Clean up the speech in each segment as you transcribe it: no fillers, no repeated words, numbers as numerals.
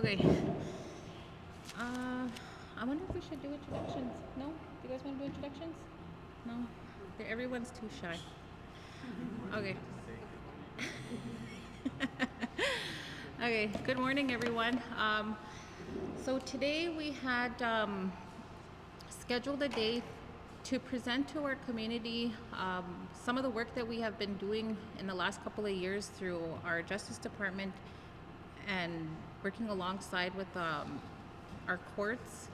Okay. I wonder if we should do introductions. No? Do you guys want to do introductions? No? Everyone's too shy. Okay. Okay. Good morning, everyone. So today we had scheduled a day to present to our community some of the work that we have been doing in the last couple of years through our Justice Department and working alongside with our courts,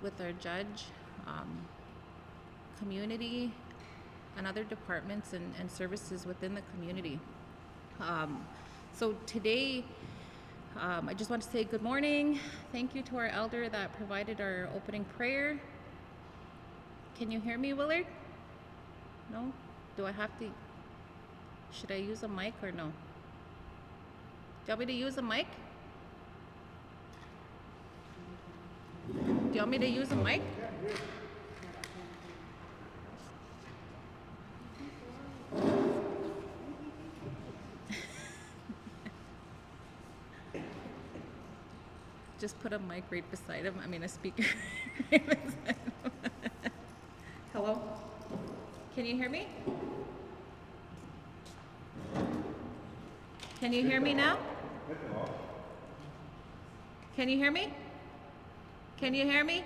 with our judge, community, and other departments and services within the community. So today, I just want to say good morning. Thank you to our elder that provided our opening prayer. Can you hear me, Willard? No? Do I have to? Should I use a mic or no? Do you want me to use a mic? Do you want me to use a mic? Just put a mic right beside him. I mean, a speaker right beside him. Hello? Can you hear me? Can you hear me now? Can you hear me? Can you hear me?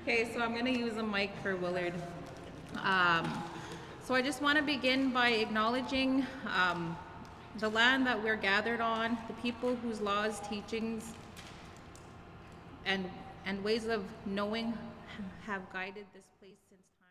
Okay, so I'm going to use a mic for Willard. So I just want to begin by acknowledging the land that we're gathered on, the people whose laws, teachings, and ways of knowing have guided this place since time.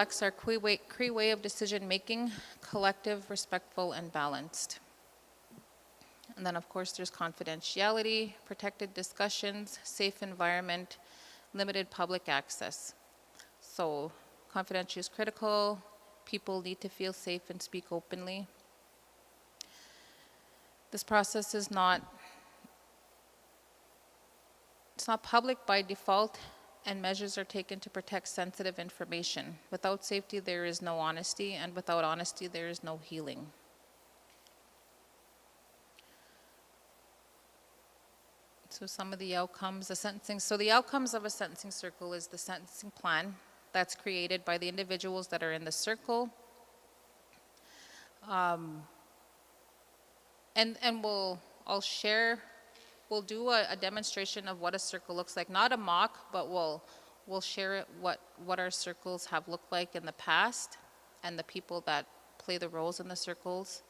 reflects our Cree way of decision-making, collective, respectful, and balanced. And then, of course, there's confidentiality, protected discussions, safe environment, limited public access. So confidentiality is critical. People need to feel safe and speak openly. This process is not public by default, and measures are taken to protect sensitive information. Without safety, there is no honesty, and without honesty, there is no healing. So some of the outcomes, the sentencing. So the outcomes of a sentencing circle is the sentencing plan that's created by the individuals that are in the circle. We'll do a demonstration of what a circle looks like. Not a mock, but we'll share it, what our circles have looked like in the past and the people that play the roles in the circles.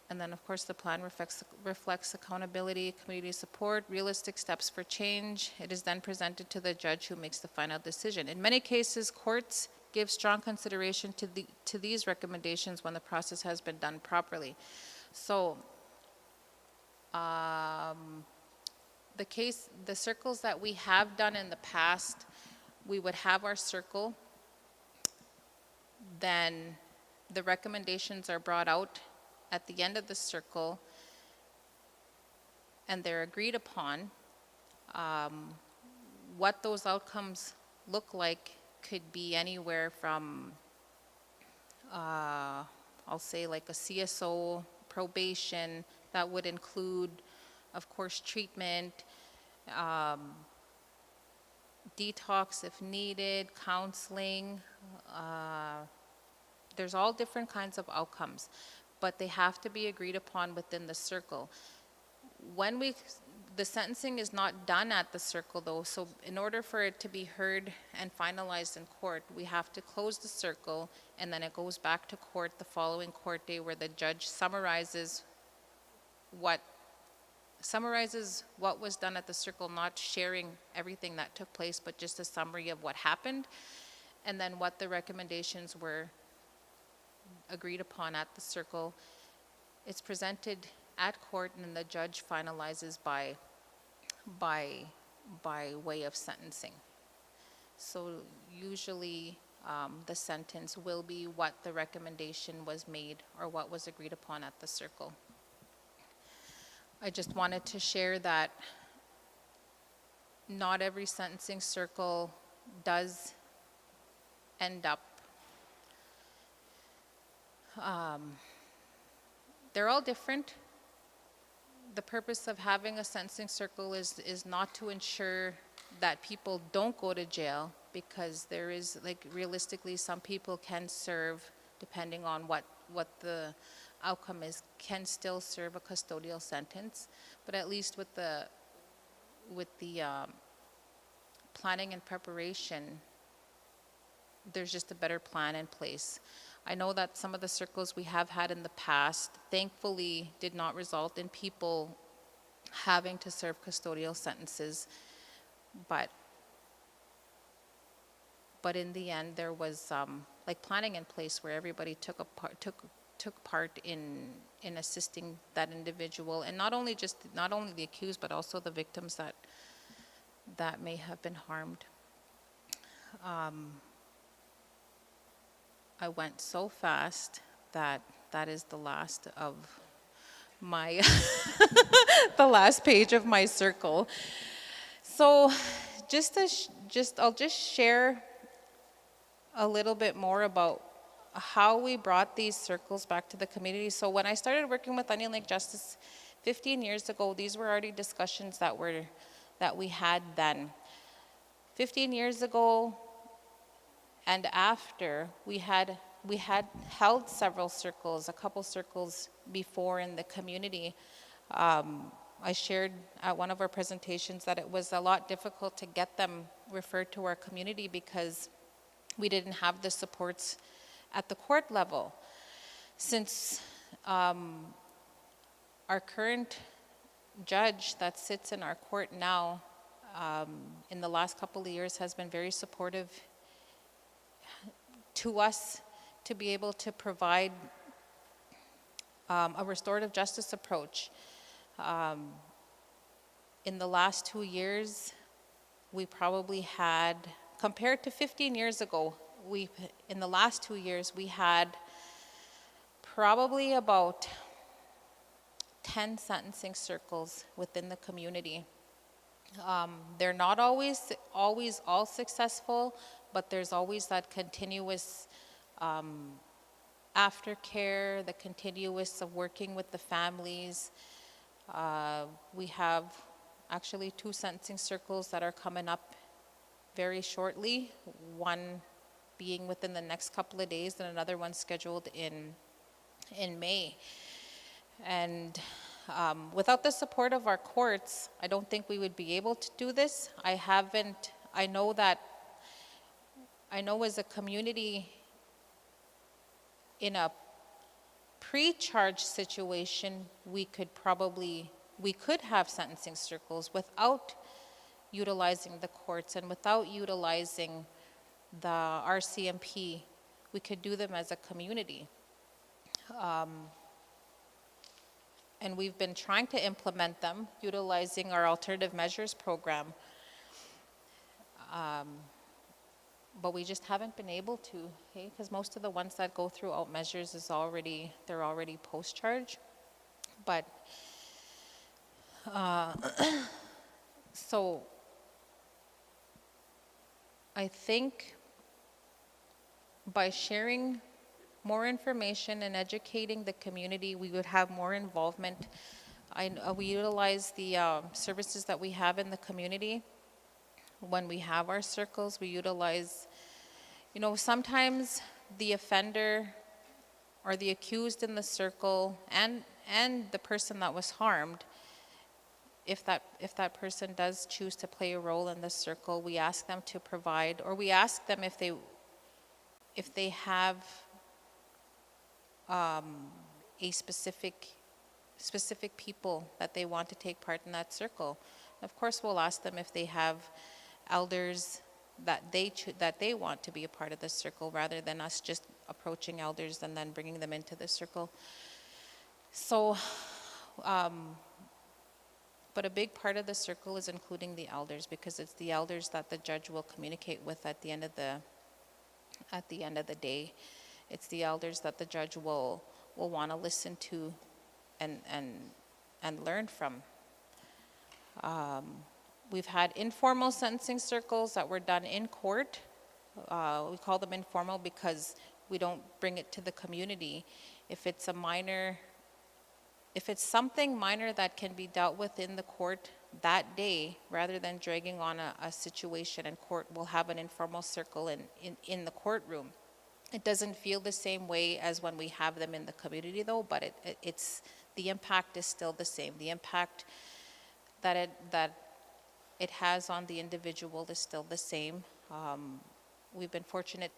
And then, of course, the plan reflects accountability, community support, realistic steps for change. It is then presented to the judge who makes the final decision. In many cases, courts give strong consideration to these recommendations when the process has been done properly. So, the circles that we have done in the past, we would have our circle, then the recommendations are brought out at the end of the circle, and they're agreed upon. What those outcomes look like could be anywhere from, I'll say like a CSO, probation, that would include, of course, treatment, detox if needed, counseling. There's all different kinds of outcomes, but they have to be agreed upon within the circle. The sentencing is not done at the circle though, so in order for it to be heard and finalized in court, we have to close the circle, and then it goes back to court the following court day, where the judge summarizes what was done at the circle, not sharing everything that took place, but just a summary of what happened, and then what the recommendations were agreed upon at the circle. It's presented at court, and then the judge finalizes by way of sentencing. So usually the sentence will be what the recommendation was made or what was agreed upon at the circle. I just wanted to share that not every sentencing circle does end up. They're all different. The purpose of having a sentencing circle is not to ensure that people don't go to jail, because there is, like, realistically, some people can serve, depending on what the outcome is, can still serve a custodial sentence. But at least with the planning and preparation, there's just a better plan in place. I know that some of the circles we have had in the past, thankfully, did not result in people having to serve custodial sentences, but in the end, there was like planning in place where everybody took part in assisting that individual, and not only the accused, but also the victims that may have been harmed. I went so fast that is the last of my the last page of my circle. So I'll just share a little bit more about how we brought these circles back to the community. So when I started working with Onion Lake Justice 15 years ago, these were already discussions that we had then. 15 years ago and after, we had held several circles, a couple circles before in the community. I shared at one of our presentations that it was a lot difficult to get them referred to our community because we didn't have the supports at the court level. Since our current judge that sits in our court now in the last couple of years has been very supportive to us to be able to provide a restorative justice approach. In the last 2 years, we probably had, compared to 15 years ago, in the last 2 years, we had probably about 10 sentencing circles within the community. They're not always all successful, but there's always that continuous aftercare, the continuous of working with the families. We have actually 2 sentencing circles that are coming up very shortly, one being within the next couple of days and another one scheduled in May. And without the support of our courts, I don't think we would be able to do this. I know as a community in a pre-charge situation, we could have sentencing circles without utilizing the courts and without utilizing the RCMP. We could do them as a community. And we've been trying to implement them utilizing our alternative measures program. But we just haven't been able to, okay? Because most of the ones that go through out measures they're already post-charge. But, so I think by sharing more information and educating the community, we would have more involvement. We utilize the services that we have in the community. When we have our circles, we utilize, sometimes the offender or the accused in the circle and the person that was harmed, if that person does choose to play a role in the circle, we ask them to provide, or we ask them if they have a specific people that they want to take part in that circle. Of course, we'll ask them if they have elders that they want to be a part of the circle, rather than us just approaching elders and then bringing them into the circle. So, but a big part of the circle is including the elders, because it's the elders that the judge will communicate with at the end of the day. It's the elders that the judge will want to listen to and learn from. We've had informal sentencing circles that were done in court. We call them informal because we don't bring it to the community. If it's something minor that can be dealt with in the court that day, rather than dragging on a situation in court, we'll have an informal circle in the courtroom. It doesn't feel the same way as when we have them in the community, though, but it's the impact is still the same. The impact that it has on the individual is still the same. We've been fortunate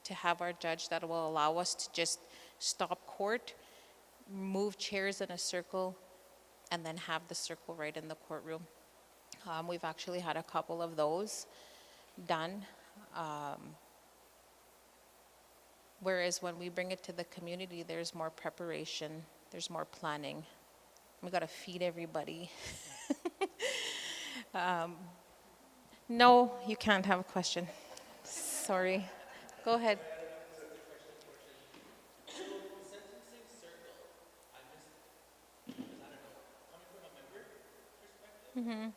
to have our judge that will allow us to just stop court, move chairs in a circle, and then have the circle right in the courtroom. We've actually had a couple of those done. Whereas when we bring it to the community, there's more preparation, there's more planning. We got to feed everybody. No, you can't have a question. Sorry. Go ahead. Mm-hmm.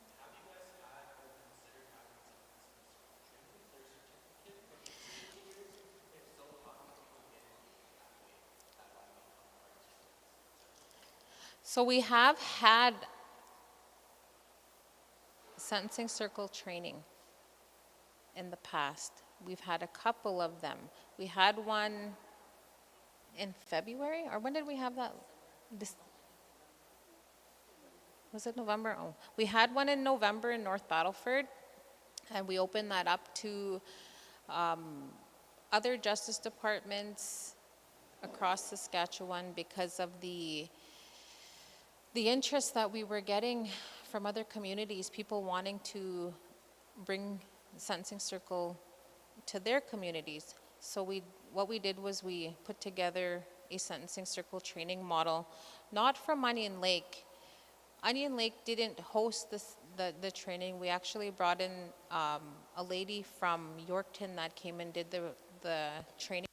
So we have had sentencing circle training in the past. We've had a couple of them. We had one in February, or when did we have that? Was it November? Oh, we had one in November in North Battleford, and we opened that up to other justice departments across Saskatchewan because of the interest that we were getting from other communities, people wanting to bring Sentencing Circle to their communities. So what we did was we put together a Sentencing Circle training model, not from Onion Lake. Onion Lake didn't host the training. We actually brought in a lady from Yorkton that came and did the training.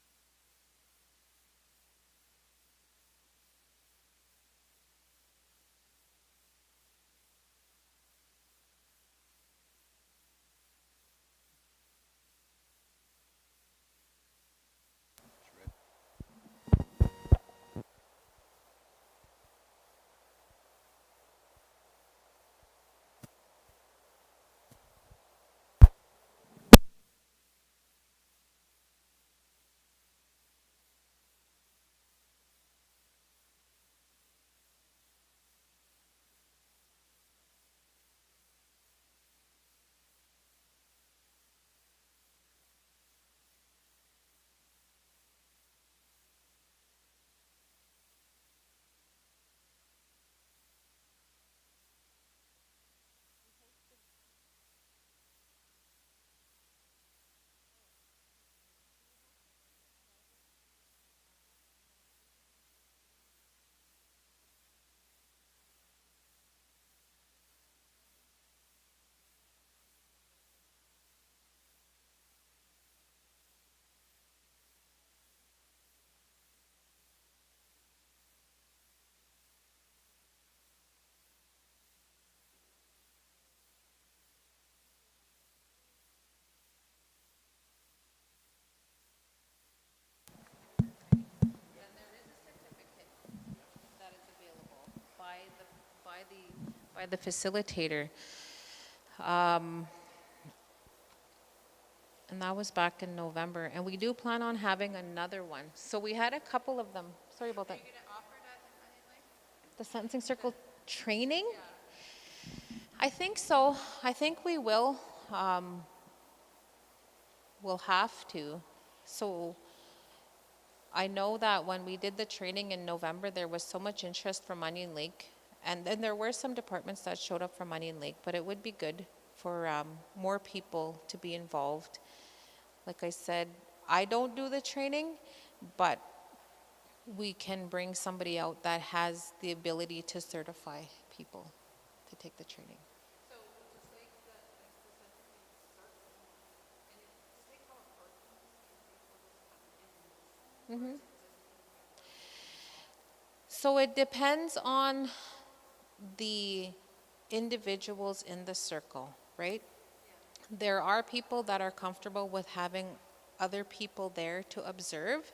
That is available by the facilitator. And that was back in November. And we do plan on having another one. So we had a couple of them. Sorry about that. The Sentencing Circle training? I think so. I think we will. We'll have to. So I know that when we did the training in November, there was so much interest from Onion Lake. And then there were some departments that showed up from Onion Lake, but it would be good for more people to be involved. Like I said, I don't do the training, but we can bring somebody out that has the ability to certify people to take the training. So it depends on the individuals in the circle, right? There are people that are comfortable with having other people there to observe,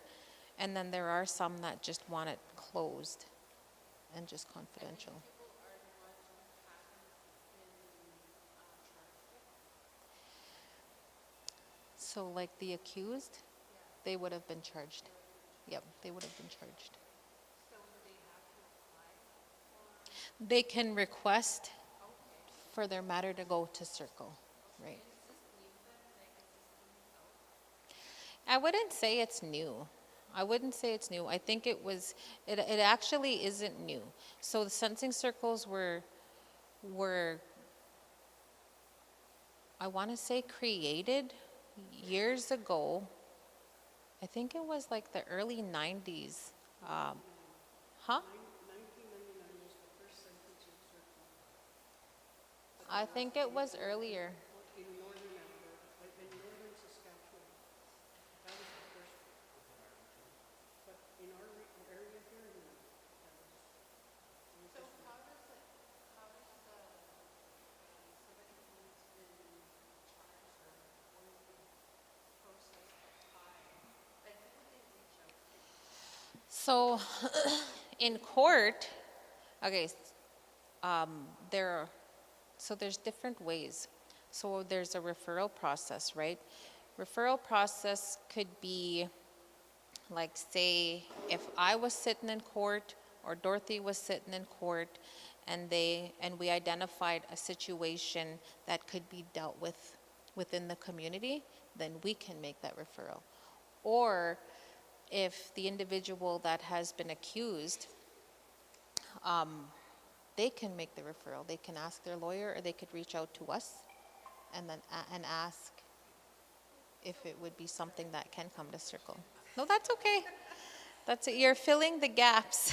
and then there are some that just want it closed and just confidential. So like the accused, they would have been charged. Yep, they would have been charged. They can request for their matter to go to Circle, right? I wouldn't say it's new. I wouldn't say it's new. I think it actually isn't new. So the sentencing circles were, I want to say created years ago. I think it was like the early 90s. Huh? I think it was earlier. So in court, okay, there are, so there's different ways. So there's a referral process, right? Referral process could be like, say, if I was sitting in court or Dorothy was sitting in court and we identified a situation that could be dealt with within the community, then we can make that referral. Or if the individual that has been accused, they can make the referral. They can ask their lawyer, or they could reach out to us and then and ask if it would be something that can come to Circle. No, that's okay. That's it. You're filling the gaps.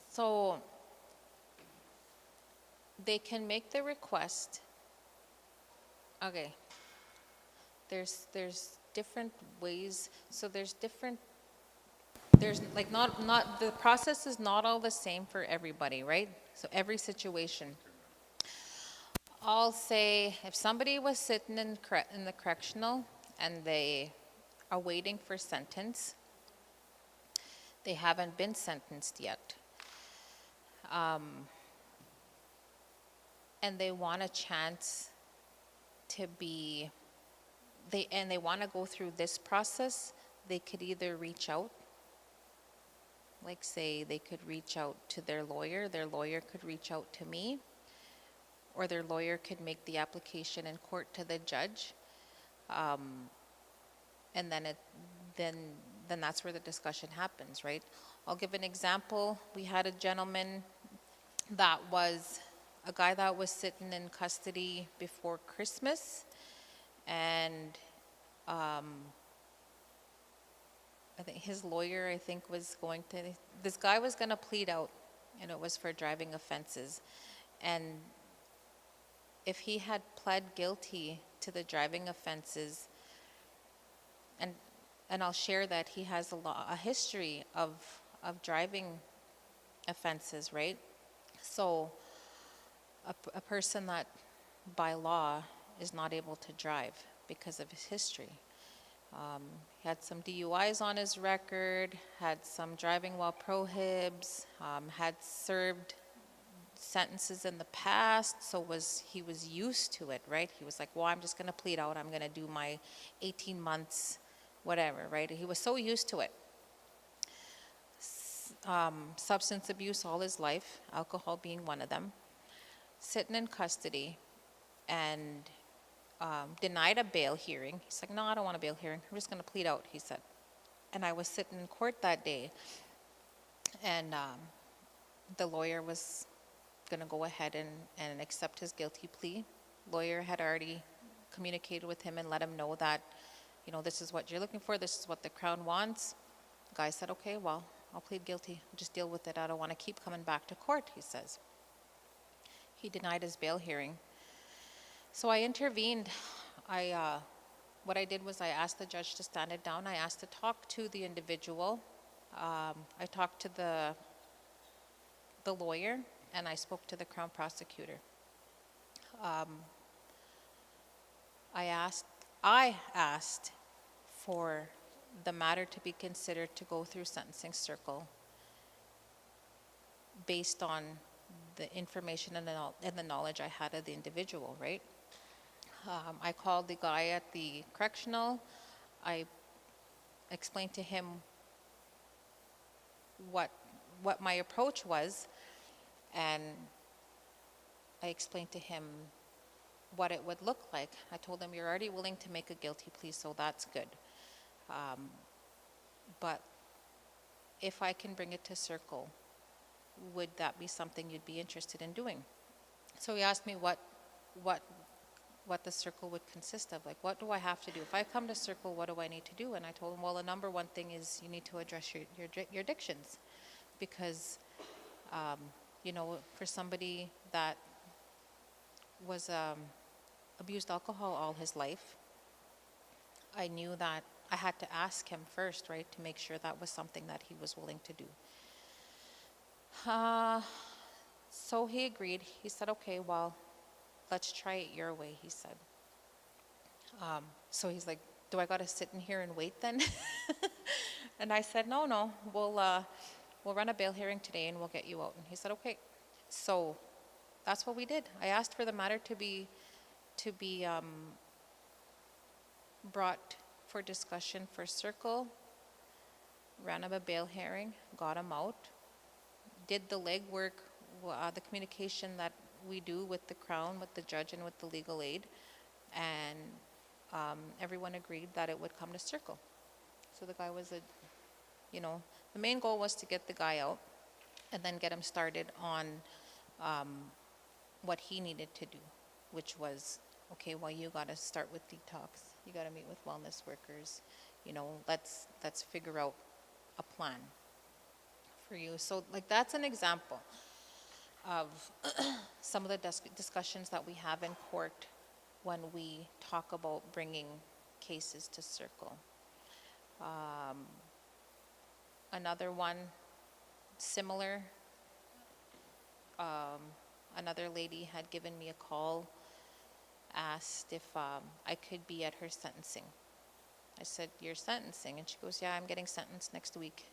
So they can make the request. Okay. There's different ways. So there's like not the process is not all the same for everybody, right? So every situation. I'll say if somebody was sitting in the correctional and they are waiting for sentence, they haven't been sentenced yet, and they want a chance to be, they want to go through this process, they could either reach out, like say they could reach out to their lawyer could reach out to me, or their lawyer could make the application in court to the judge, and then that's where the discussion happens, right? I'll give an example. We had a gentleman that was a guy that was sitting in custody before Christmas, and I think his lawyer, was going to, this guy was going to plead out, and it was for driving offenses. And if he had pled guilty to the driving offenses, and I'll share that he has a history of driving offenses, right? So a person that by law is not able to drive because of his history. He had some DUIs on his record, had some driving while prohibs, had served sentences in the past, so he was used to it, right? He was like, well, I'm just going to plead out. I'm going to do my 18 months, whatever, right? He was so used to it. Substance abuse all his life, alcohol being one of them. Sitting in custody and denied a bail hearing. He's like, no, I don't want a bail hearing. I'm just going to plead out, he said. And I was sitting in court that day, and the lawyer was going to go ahead and accept his guilty plea. Lawyer had already communicated with him and let him know that, this is what you're looking for, this is what the Crown wants. The guy said, okay, well, I'll plead guilty. Just deal with it. I don't want to keep coming back to court, he says. He denied his bail hearing. So I intervened. What I did was I asked the judge to stand it down. I asked to talk to the individual. I talked to the lawyer, and I spoke to the Crown prosecutor. I asked for the matter to be considered to go through sentencing circle based on the information and the knowledge I had of the individual, right? I called the guy at the correctional. I explained to him what my approach was, and I explained to him what it would look like. I told him, you're already willing to make a guilty plea, so that's good. But if I can bring it to circle, would that be something you'd be interested in doing? So he asked me what the circle would consist of. Like, what do I have to do? If I come to circle, what do I need to do? And I told him, well, the number one thing is you need to address your addictions. Because, for somebody that was abused alcohol all his life, I knew that I had to ask him first, right, to make sure that was something that he was willing to do. So he agreed. He said, okay, well, let's try it your way, he said. So he's like, do I got to sit in here and wait then? And I said, no, we'll run a bail hearing today and we'll get you out. And he said, okay. So that's what we did. I asked for the matter to be brought for discussion for circle, ran up a bail hearing, got him out. did the legwork, the communication that we do with the Crown, with the judge, and with the legal aid, and everyone agreed that it would come to circle. So the guy was the main goal was to get the guy out and then get him started on what he needed to do, which was, okay, well, you got to start with detox. You got to meet with wellness workers. Let's figure out a plan for you. So, like, that's an example of some of the discussions that we have in court when we talk about bringing cases to circle. Another one, similar, another lady had given me a call, asked if I could be at her sentencing. I said, "You're sentencing?" And she goes, "Yeah, I'm getting sentenced next week.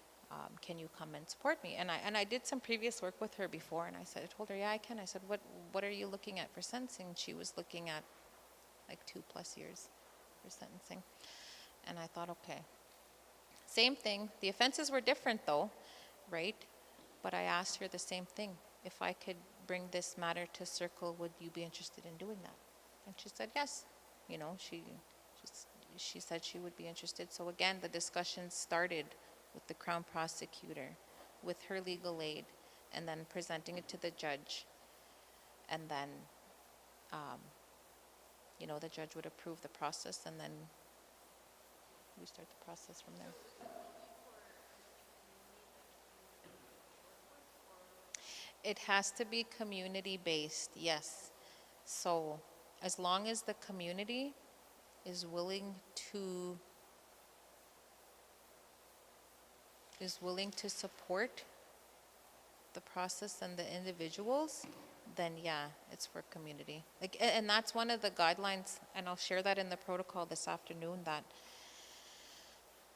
Can you come and support me?" And I did some previous work with her before, and I told her, "Yeah, I can." I said, what are you looking at for sentencing?" She was looking at like 2+ years for sentencing. And I thought, okay. Same thing. The offenses were different though, right? But I asked her the same thing. If I could bring this matter to circle, would you be interested in doing that? And she said yes. She said she would be interested. So again, the discussion started with the Crown prosecutor, with her legal aid, and then presenting it to the judge. And then, the judge would approve the process, and then we start the process from there. It has to be community-based, yes. So as long as the community is willing to support the process and the individuals, then yeah, it's for community. And that's one of the guidelines, and I'll share that in the protocol this afternoon,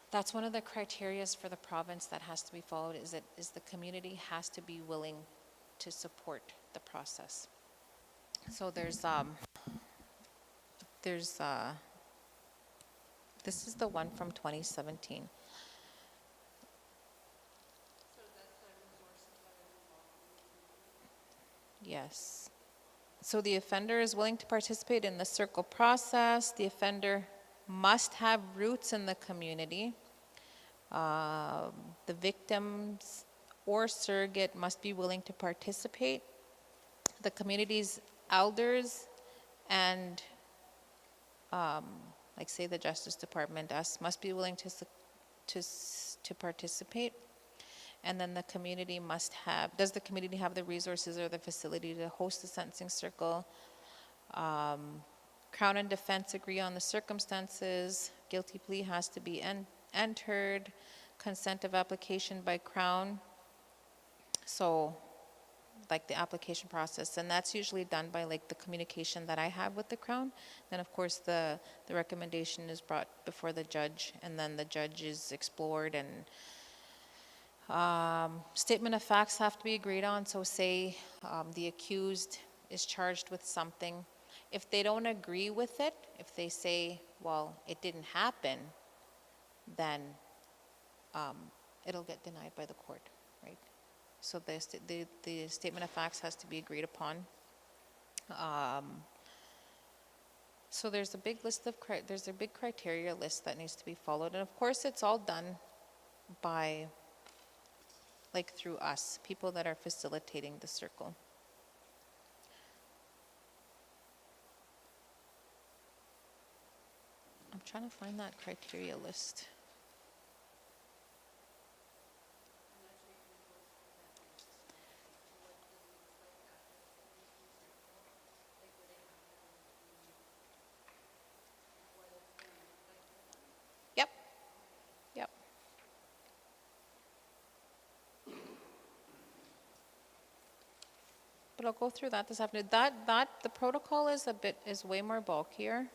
that's one of the criterias for the province that has to be followed, is the community has to be willing to support the process. So this is the one from 2017. Yes. So the offender is willing to participate in the circle process. The offender must have roots in the community. The victims or surrogate must be willing to participate. The community's elders and, like say the Justice Department, us, must be willing to participate. And then the community does the community have the resources or the facility to host the sentencing circle? Crown and defense agree on the circumstances. Guilty plea has to be entered. Consent of application by Crown. So, like the application process, and that's usually done by like the communication that I have with the Crown. Then of course the recommendation is brought before the judge, and then the judge is explored, and statement of facts have to be agreed on. So say the accused is charged with something. If they don't agree with it, if they say, well, it didn't happen, then it'll get denied by the court, right? So the statement of facts has to be agreed upon. So there's a big list of there's a big criteria list that needs to be followed, and of course it's all done by through us, people that are facilitating the circle. I'm trying to find that criteria list. Yep. Yep. But I'll go through that this afternoon. The protocol is way more bulkier.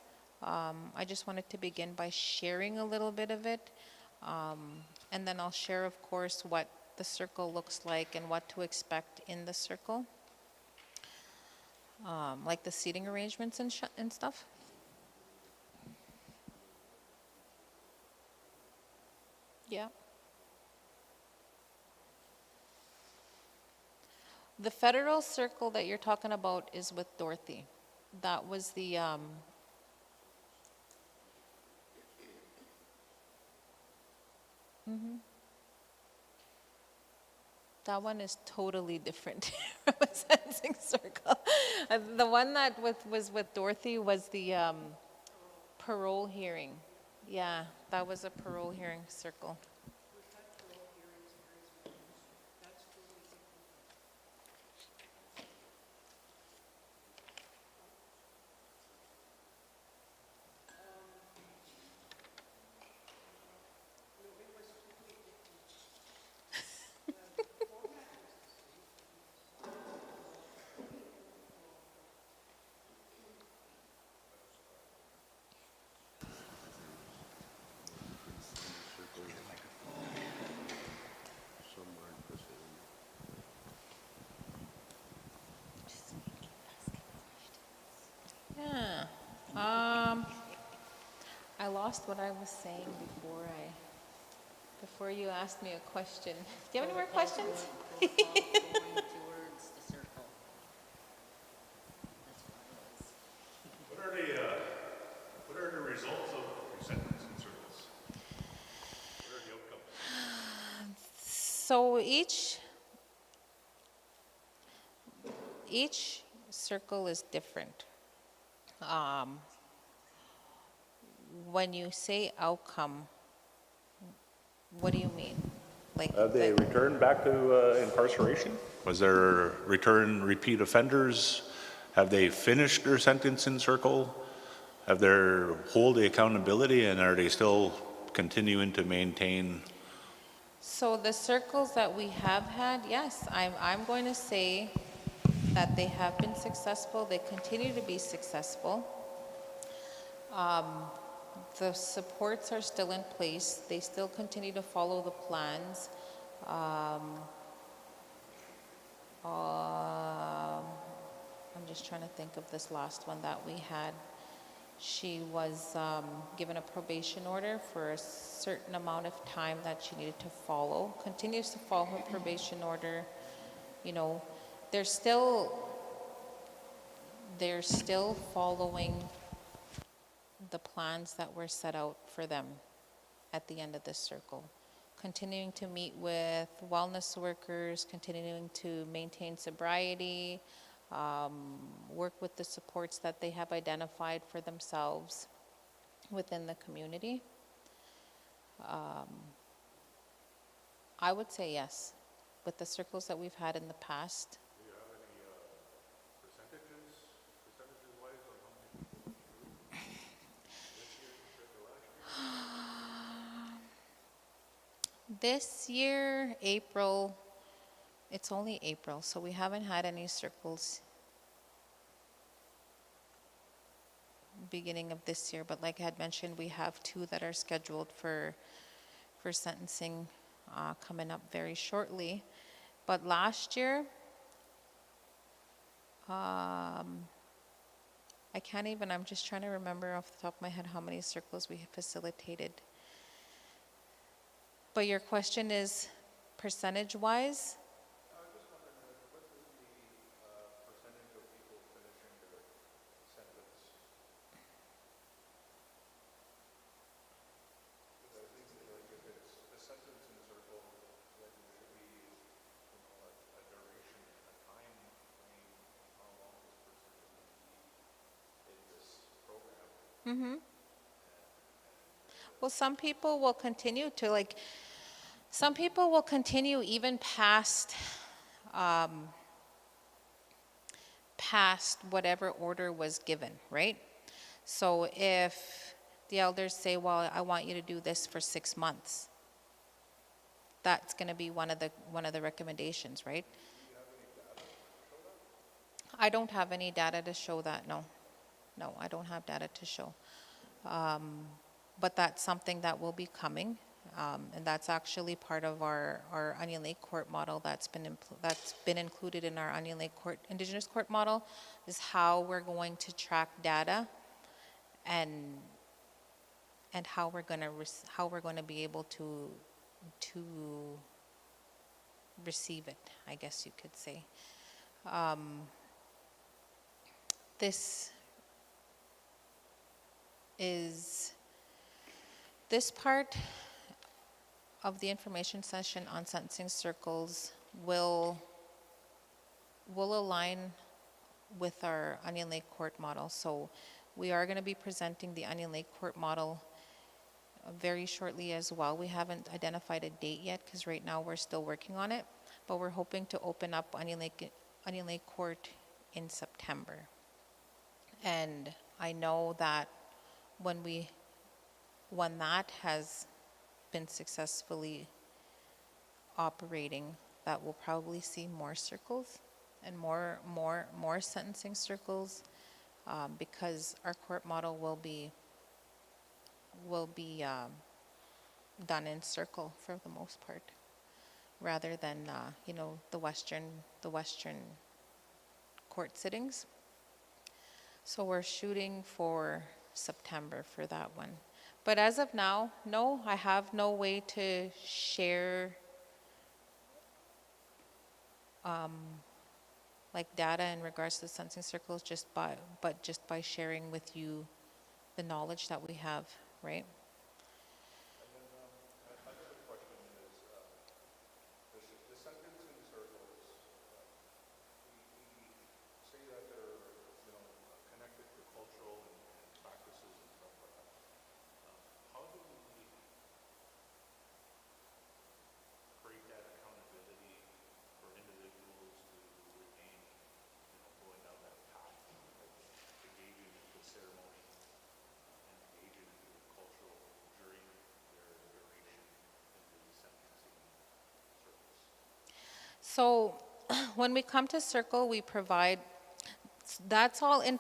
I just wanted to begin by sharing a little bit of it. And then I'll share, of course, what the circle looks like and what to expect in the circle. Like the seating arrangements and stuff. Yeah. The federal circle that you're talking about is with Dorothy. That was the, that one is totally different from a sentencing circle. The one that was with Dorothy was the parole hearing. Yeah, that was a parole hearing circle. Yeah. I lost what I was saying before you asked me a question. Do you have any more questions? Protocol going towards the circle. That's what it was. What are the results of your sentencing circles? What are the outcomes? So each circle is different. When you say outcome, what do you mean? Like, Have they returned back to incarceration? Was there repeat offenders? Have they finished their sentence in circle? Have they hold the accountability, and are they still continuing to maintain? so the circles that we have had, yes, I'm going to say that they have been successful. They continue to be successful. The supports are still in place. They still continue to follow the plans. I'm just trying to think of this last one that we had. She was given a probation order for a certain amount of time that she needed to follow. Continues to follow her probation order. You know, they're still following the plans that were set out for them at the end of this circle. Continuing to meet with wellness workers, continuing to maintain sobriety, work with the supports that they have identified for themselves within the community. I would say yes. With the circles that we've had in the past, Do you have any percentages wise on how many people went through this year compared to last year? this year, April, it's only April, so we haven't had any circles beginning of this year. But like I had mentioned, we have 2 that are scheduled for sentencing coming up very shortly. But last year, I can't even, I'm just trying to remember off the top of my head how many circles we have facilitated. But your question is percentage-wise? I was just wondering, what is the percentage of people finishing their sentence? Because I think that, like, if it's a sentence in circle, then there should be, a duration, a time frame of how long this person is going to be in this program. Well, some people will continue to, like, some people will continue even past whatever order was given, right? So if the elders say, well, I want you to do this for 6 months, that's going to be one of the recommendations, right? I don't have any data to show that, no. No, I don't have data to show. But that's something that will be coming, and that's actually part of our Onion Lake Court model that's been included in our Onion Lake Court Indigenous Court model, is how we're going to track data and how we're going to be able to receive it, I guess you could say. This is, this part of the information session on sentencing circles will align with our Onion Lake Court model. So we are going to be presenting the Onion Lake Court model very shortly as well. We haven't identified a date yet because right now we're still working on it, but we're hoping to open up Onion Lake Court in September. And I know that when that has been successfully operating, that we'll probably see more circles and more sentencing circles, because our court model will be done in circle for the most part, rather than the western court sittings. So we're shooting for September for that one. But as of now, no, I have no way to share like data in regards to the sentencing circles just by sharing with you the knowledge that we have, right? The sentencing circles, we say that they're, connected to cultural and practices and stuff like that. How do we create that accountability for individuals to remain, going down that path, like engaging in the ceremony and engaging in the cultural during their duration in the sentencing circles? So when we come to circle, we provide, that's all in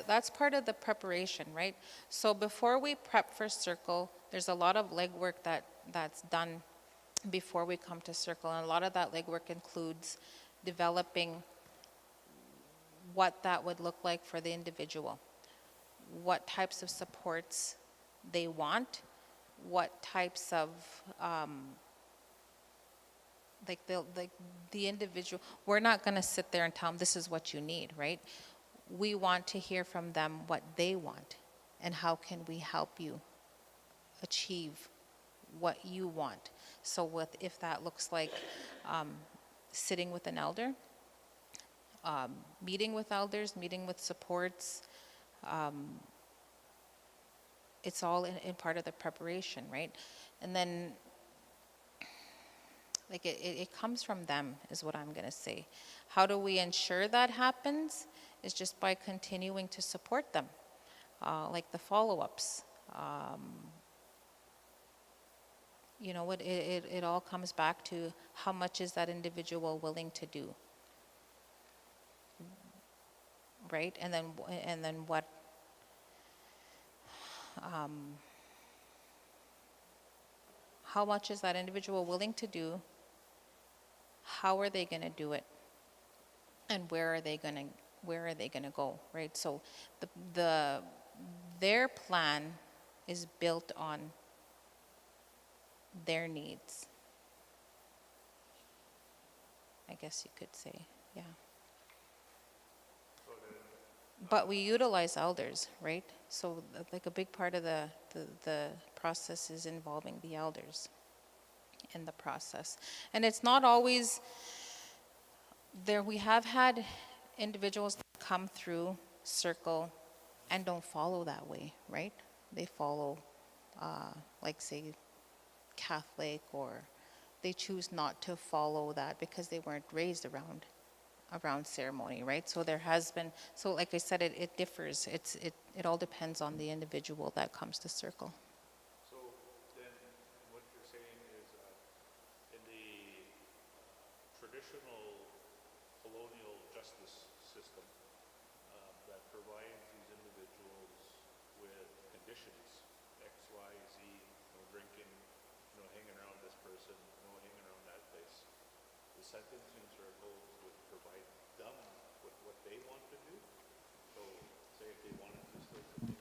that's part of the preparation, right? So before we prep for circle, there's a lot of legwork that's done before we come to circle. And a lot of that legwork includes developing what that would look like for the individual, what types of supports they want, what types of the individual, we're not going to sit there and tell them this is what you need, right? We want to hear from them what they want and how can we help you achieve what you want. So if that looks like sitting with an elder, meeting with elders, meeting with supports, it's all in part of the preparation, right? And then like it comes from them is what I'm going to say. How do we ensure that happens? Is just by continuing to support them, like the follow-ups. It all comes back to how much is that individual willing to do, right? And then what how much is that individual willing to do? How are they going to do it? And where are they going to go, right? So their plan is built on their needs, I guess you could say, yeah. But we utilize elders, right? So like a big part of the process is involving the elders in the process. And it's not always there. We have had individuals that come through circle and don't follow that way, right? They follow, like say, Catholic, or they choose not to follow that because they weren't raised around ceremony, right? So there has been, so like I said, it differs. It all depends on the individual that comes to circle. So then what you're saying is in the traditional colonial justice system that provides these individuals with conditions, X, Y, Z, no drinking, no hanging around this person, no hanging around that place. The sentencing circles would provide them with what they want to do. So say if they wanted to still continue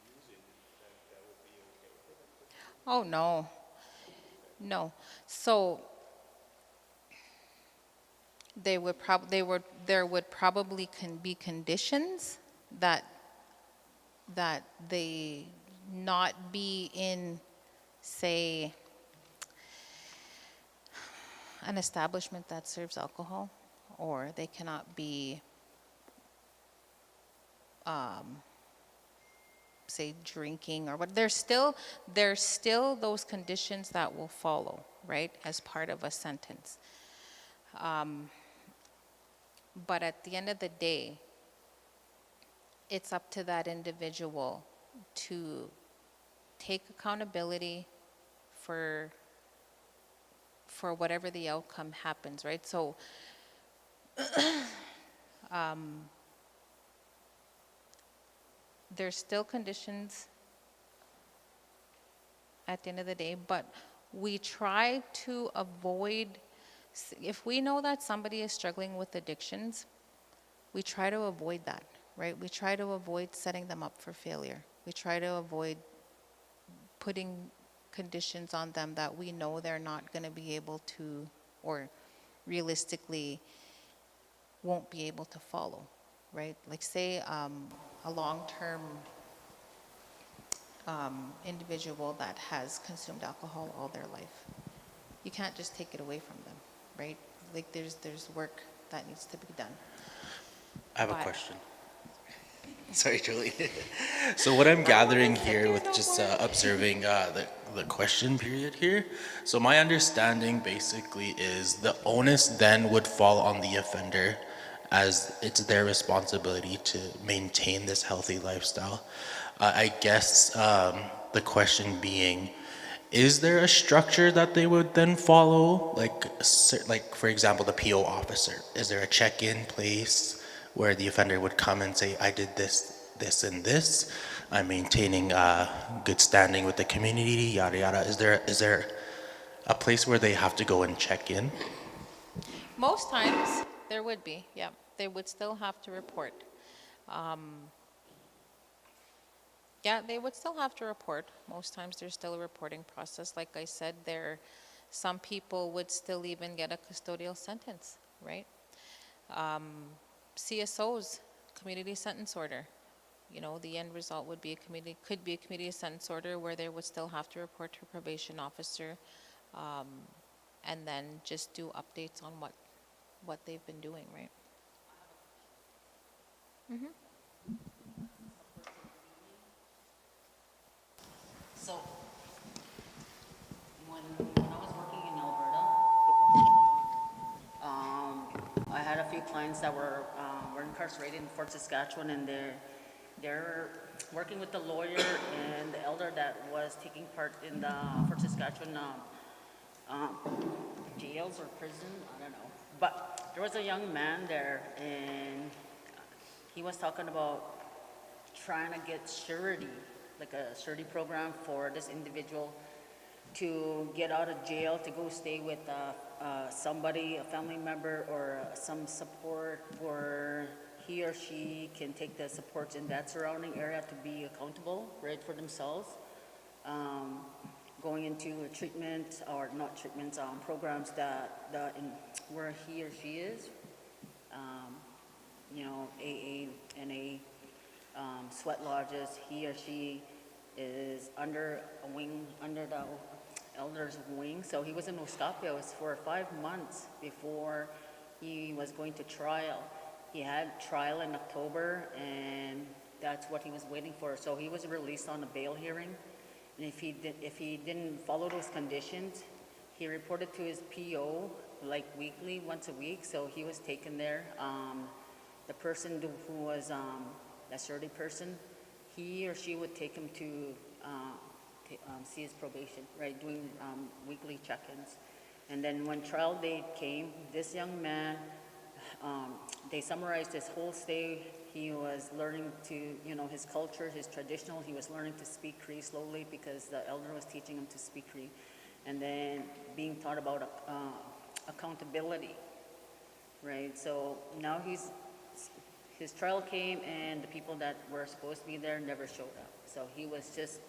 using, that would be okay for them. Oh, no. No. So there would probably be conditions that they not be in, say, an establishment that serves alcohol, or they cannot be, say, drinking or what. There's still those conditions that will follow, right, as part of a sentence. But at the end of the day, it's up to that individual to take accountability for whatever the outcome happens, right? So there's still conditions at the end of the day, but we try to avoid, if we know that somebody is struggling with addictions, we try to avoid that, right? We try to avoid setting them up for failure. We try to avoid putting conditions on them that we know they're not going to be able to, or realistically won't be able to follow, right? Like, say, a long-term individual that has consumed alcohol all their life. You can't just take it away from them, right? Like, there's work that needs to be done. I have a But- question. Sorry, Julie. So what I'm gathering here with just observing the question period here, so my understanding basically is the onus then would fall on the offender, as it's their responsibility to maintain this healthy lifestyle. I guess the question being, is there a structure that they would then follow? Like for example, the PO officer. Is there a check-in place where the offender would come and say, I did this, this, and this. I'm maintaining good standing with the community, yada, yada. Is there a place where they have to go and check in? Most times, there would be, yeah. They would still have to report. Yeah, they would still have to report. Most times, there's still a reporting process. Like I said, some people would still even get a custodial sentence, right? CSOs, community sentence order. You know, the end result would be could be a community sentence order where they would still have to report to a probation officer, and then just do updates on what they've been doing, right? So, when I was working in Alberta, I had a few clients that were incarcerated in Fort Saskatchewan, and they're working with the lawyer and the elder that was taking part in the Fort Saskatchewan jails or prison, I don't know. But there was a young man there, and he was talking about trying to get surety, like a surety program for this individual to get out of jail, to go stay with somebody, a family member, or some support, where he or she can take the supports in that surrounding area to be accountable, right, for themselves. Going into a treatment, or not treatments, programs where he or she is, you know, AA, NA, sweat lodges. He or she is under a wing, under the elder's wing. So he was in Los Capios for 5 months before he was going to trial. He had trial in October, and that's what he was waiting for. So he was released on a bail hearing. And if he didn't follow those conditions, he reported to his PO like weekly, once a week. So he was taken there. The person who was a surety person, he or she would take him to see his probation, right, doing weekly check-ins. And then when trial date came, this young man, they summarized his whole stay. He was learning to, you know, his culture, his traditional. He was learning to speak Cree slowly because the elder was teaching him to speak Cree. And then being taught about accountability, right? So now his trial came, and the people that were supposed to be there never showed up. So he was just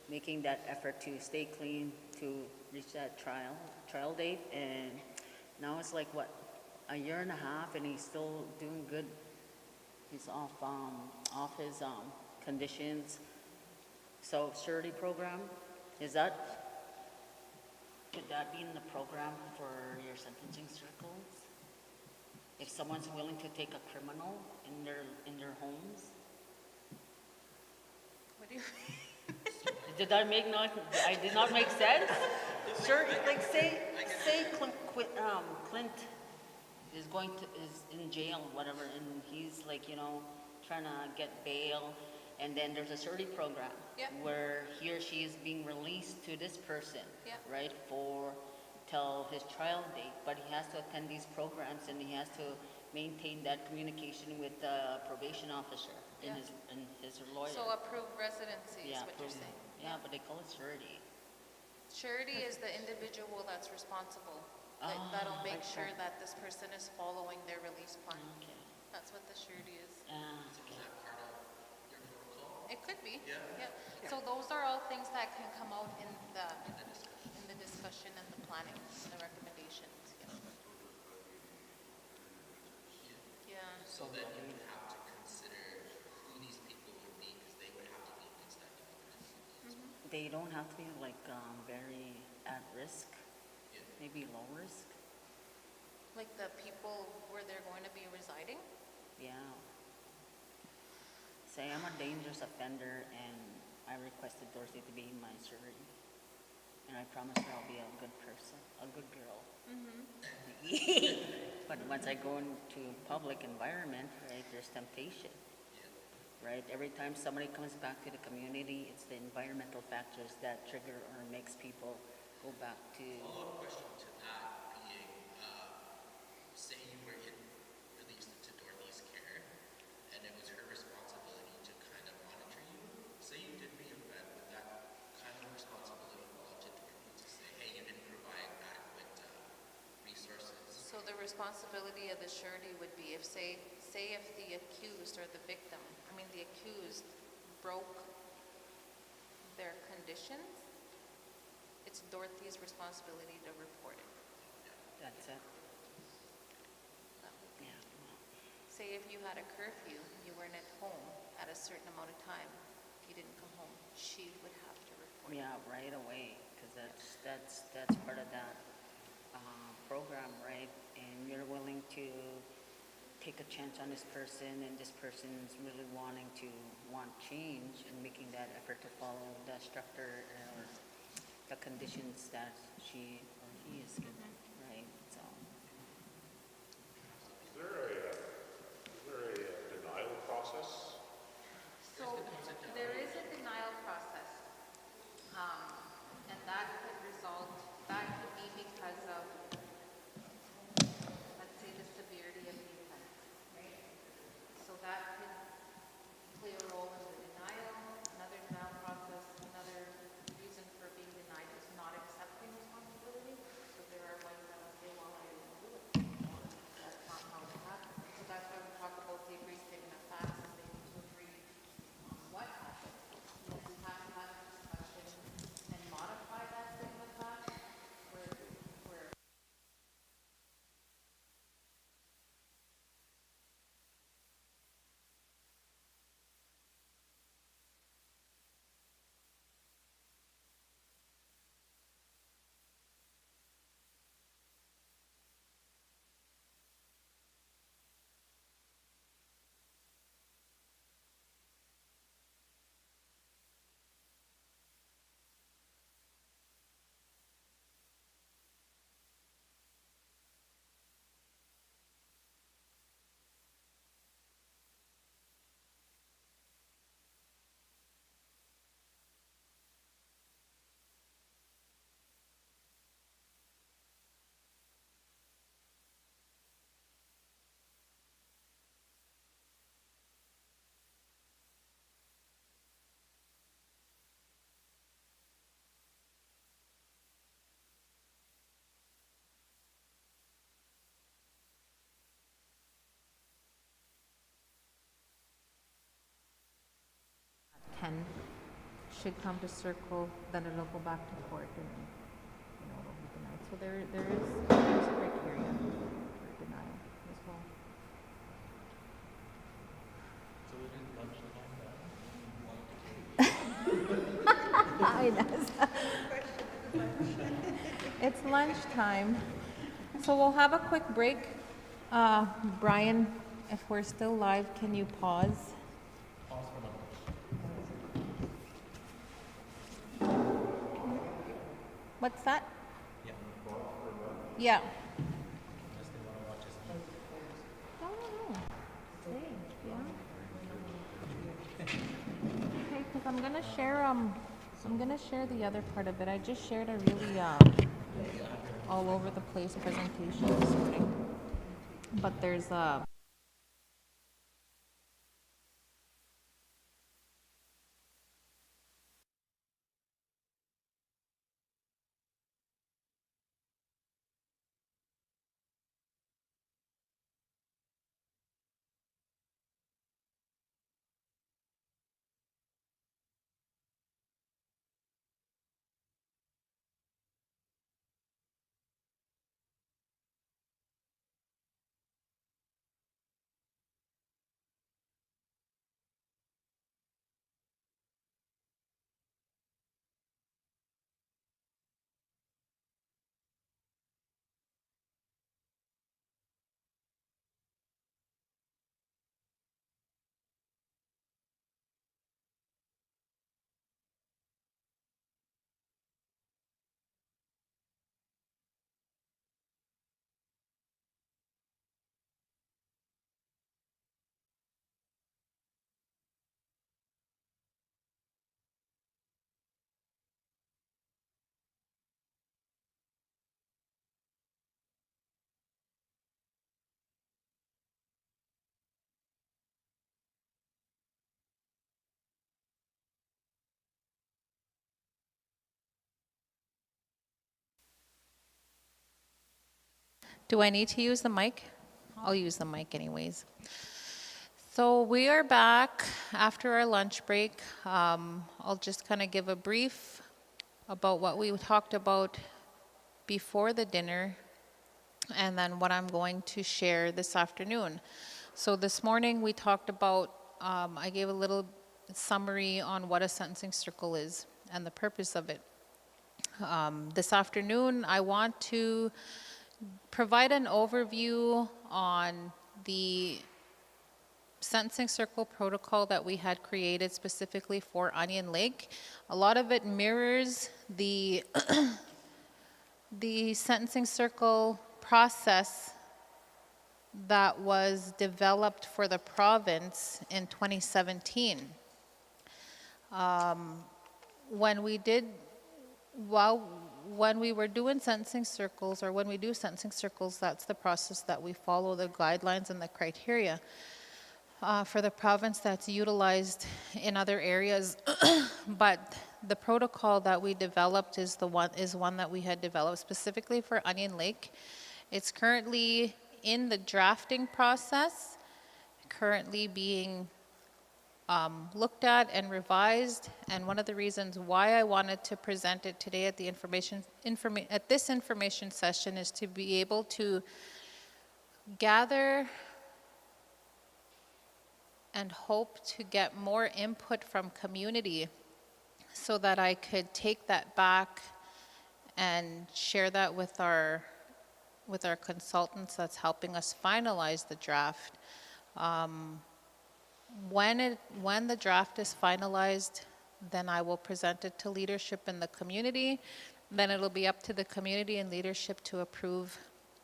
making that effort to stay clean, to reach that trial date. And now it's like, what, a year and a half, and he's still doing good. He's off his conditions. So surety program, could that be in the program for your sentencing circles? If someone's willing to take a criminal in their homes? What do you I did not make sense? Sure, like say Clint is in jail, whatever, and he's like, trying to get bail, and then there's a surety program. Yeah. Where he or she is being released to this person. Yeah. Right, till his trial date, but he has to attend these programs, and he has to maintain that communication with the probation officer and Yeah. his lawyer. So approved residency is Yeah, what you're proven. saying? Yeah, but they call it surety. Surety is the individual that's responsible. That'll make like sure that. that this person is following their release plan. Okay. That's what the surety is. Okay. It could be. Yeah. So those are all things that can come out in the discussion and the planning, the recommendations. Yeah. So then you would have to consider who these people would be, because they would have to be good standing. They don't have to be like very at risk, maybe low risk. Like the people where they're going to be residing? Yeah. Say I'm a dangerous offender and I requested Dorothy to be my surety. And I promise her I'll be a good person, a good girl. But once I go into public environment, right, there's temptation. Right? Every time somebody comes back to the community, it's the environmental factors that trigger or makes people go back to. Follow-up question to that being, say you were released into Dorothy's care, and it was her responsibility to kind of monitor you. Say you did reoffend, would that kind of responsibility fall to Dorothy to say, hey, you didn't provide adequate resources? So the responsibility of the surety would be if, say if the accused or the victim, the accused broke their conditions, it's Dorothy's responsibility to report it. That's it. That would be- Yeah. Say if you had a curfew, you weren't at home at a certain amount of time, if you didn't come home, she would have to report it. Yeah, right away, because that's part of that program, right? And you're willing to take a chance on this person, and this person's really want change and making that effort to follow the structure or the conditions that she or he is given, right? So. Is there a denial process? So there is a denial process, and that could be because of, let's say, the severity of the offense, right? So that could play a role in the denial. Another denial process, another reason for being denied is not accepting responsibility. So there are ones that will say, well, I didn't do it. That's not how it happened. So that's why we talk about the agreed statement of facts, is they need to agree on what happened. And we have to have a discussion and modify that statement of facts where should come to circle, then it'll go back to court and, it'll be denied. So there's criteria for denial. lunchtime. So we'll have a quick break. Brian, if we're still live, can you pause? What's that? Yeah. I don't know. Yeah. Okay, because I'm gonna share the other part of it. I just shared a really all over the place presentation this morning, but there's a. Do I need to use the mic? I'll use the mic anyways. So we are back after our lunch break. I'll just kind of give a brief about what we talked about before the dinner and then what I'm going to share this afternoon. So this morning we talked about, I gave a little summary on what a sentencing circle is and the purpose of it. This afternoon I want to provide an overview on the sentencing circle protocol that we had created specifically for Onion Lake. A lot of it mirrors the the sentencing circle process that was developed for the province in 2017. When we were doing sentencing circles, or when we do sentencing circles, that's the process that we follow, the guidelines and the criteria for the province that's utilized in other areas. But the protocol that we developed is one that we had developed specifically for Onion Lake. It's currently in the drafting process, currently being looked at and revised, and one of the reasons why I wanted to present it today at this information session is to be able to gather and hope to get more input from community so that I could take that back and share that with our consultants that's helping us finalize the draft. When the draft is finalized, then I will present it to leadership in the community. Then it'll be up to the community and leadership to approve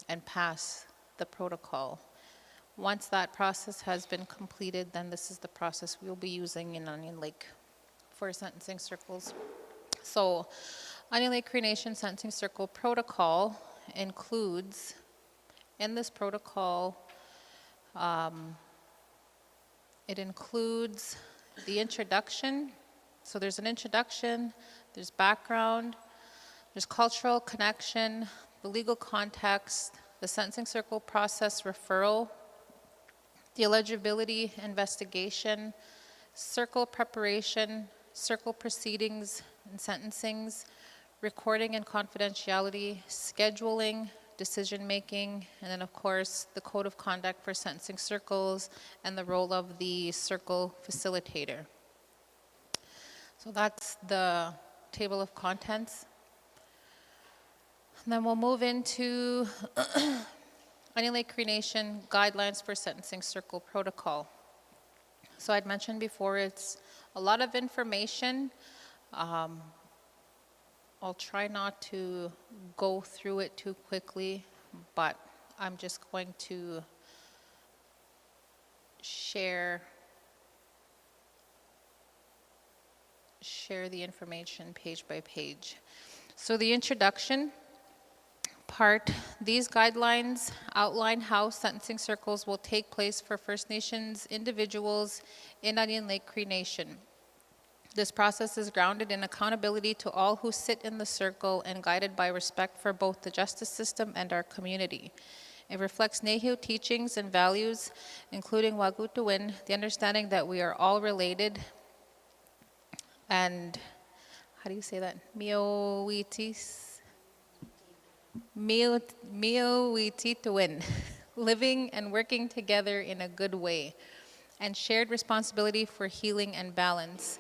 and pass the protocol. Once that process has been completed, then this is the process we'll be using in Onion Lake for sentencing circles. So Onion Lake Cree Nation Sentencing Circle Protocol includes, in this protocol, it includes the introduction. So there's an introduction, there's background, there's cultural connection, the legal context, the sentencing circle process referral, the eligibility investigation, circle preparation, circle proceedings and sentencings, recording and confidentiality, scheduling, decision-making, and then of course the code of conduct for sentencing circles and the role of the circle facilitator. So that's the table of contents. And then we'll move into Onion Lake Cree Nation Guidelines for Sentencing Circle Protocol. So I'd mentioned before, it's a lot of information. I'll try not to go through it too quickly, but I'm just going to share the information page by page. So the introduction part, these guidelines outline how sentencing circles will take place for First Nations individuals in Onion Lake Cree Nation. This process is grounded in accountability to all who sit in the circle and guided by respect for both the justice system and our community. It reflects Nehiyot teachings and values, including Wagutawin, the understanding that we are all related, and how do you say that? Mio-witi-to-win, living and working together in a good way, and shared responsibility for healing and balance.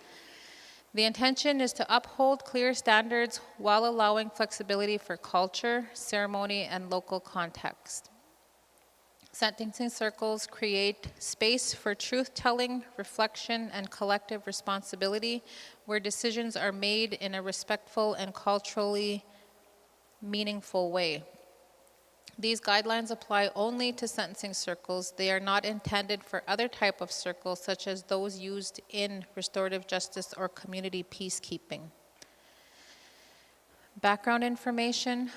The intention is to uphold clear standards while allowing flexibility for culture, ceremony, and local context. Sentencing circles create space for truth-telling, reflection, and collective responsibility, where decisions are made in a respectful and culturally meaningful way. These guidelines apply only to sentencing circles. They are not intended for other type of circles, such as those used in restorative justice or community peacekeeping. Background information.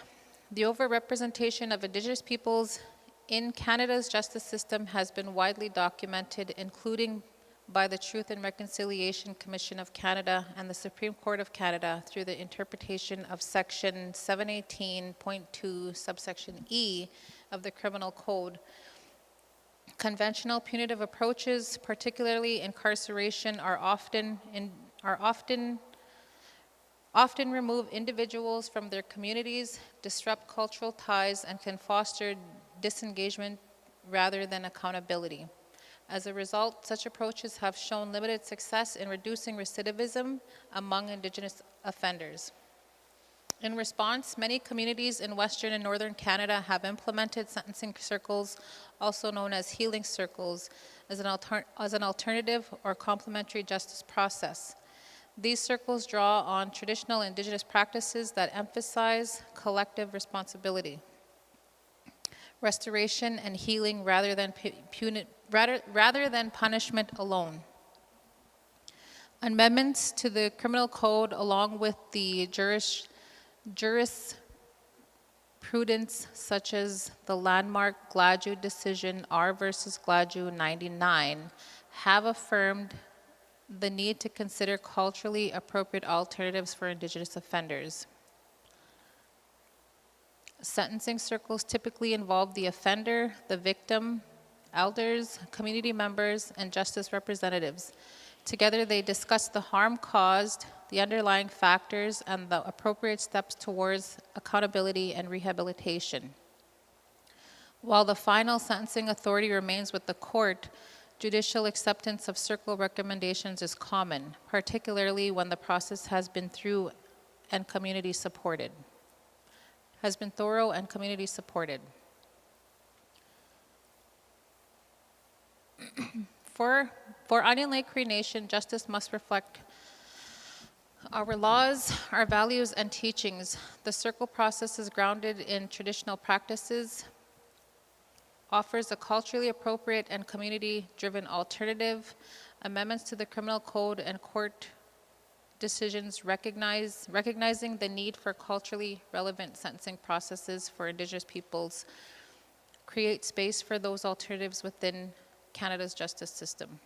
The overrepresentation of Indigenous peoples in Canada's justice system has been widely documented, including by the Truth and Reconciliation Commission of Canada and the Supreme Court of Canada through the interpretation of Section 718.2, subsection E of the Criminal Code. Conventional punitive approaches, particularly incarceration, are often remove individuals from their communities, disrupt cultural ties, and can foster disengagement rather than accountability. As a result, such approaches have shown limited success in reducing recidivism among Indigenous offenders. In response, many communities in Western and Northern Canada have implemented sentencing circles, also known as healing circles, as an alternative or complementary justice process. These circles draw on traditional Indigenous practices that emphasize collective responsibility, restoration, and healing rather than punishment alone. Amendments to the Criminal Code, along with the jurisprudence such as the landmark Gladue decision, R versus Gladue 99, have affirmed the need to consider culturally appropriate alternatives for Indigenous offenders. Sentencing circles typically involve the offender, the victim, elders, community members, and justice representatives. Together, they discuss the harm caused, the underlying factors, and the appropriate steps towards accountability and rehabilitation. While the final sentencing authority remains with the court, judicial acceptance of circle recommendations is common, particularly when the process has been thorough and community supported. For Onion Lake Cree Nation, justice must reflect our laws, our values, and teachings. The circle process is grounded in traditional practices, offers a culturally appropriate and community-driven alternative. Amendments to the Criminal Code and court decisions recognizing the need for culturally relevant sentencing processes for Indigenous peoples create space for those alternatives within Canada's justice system.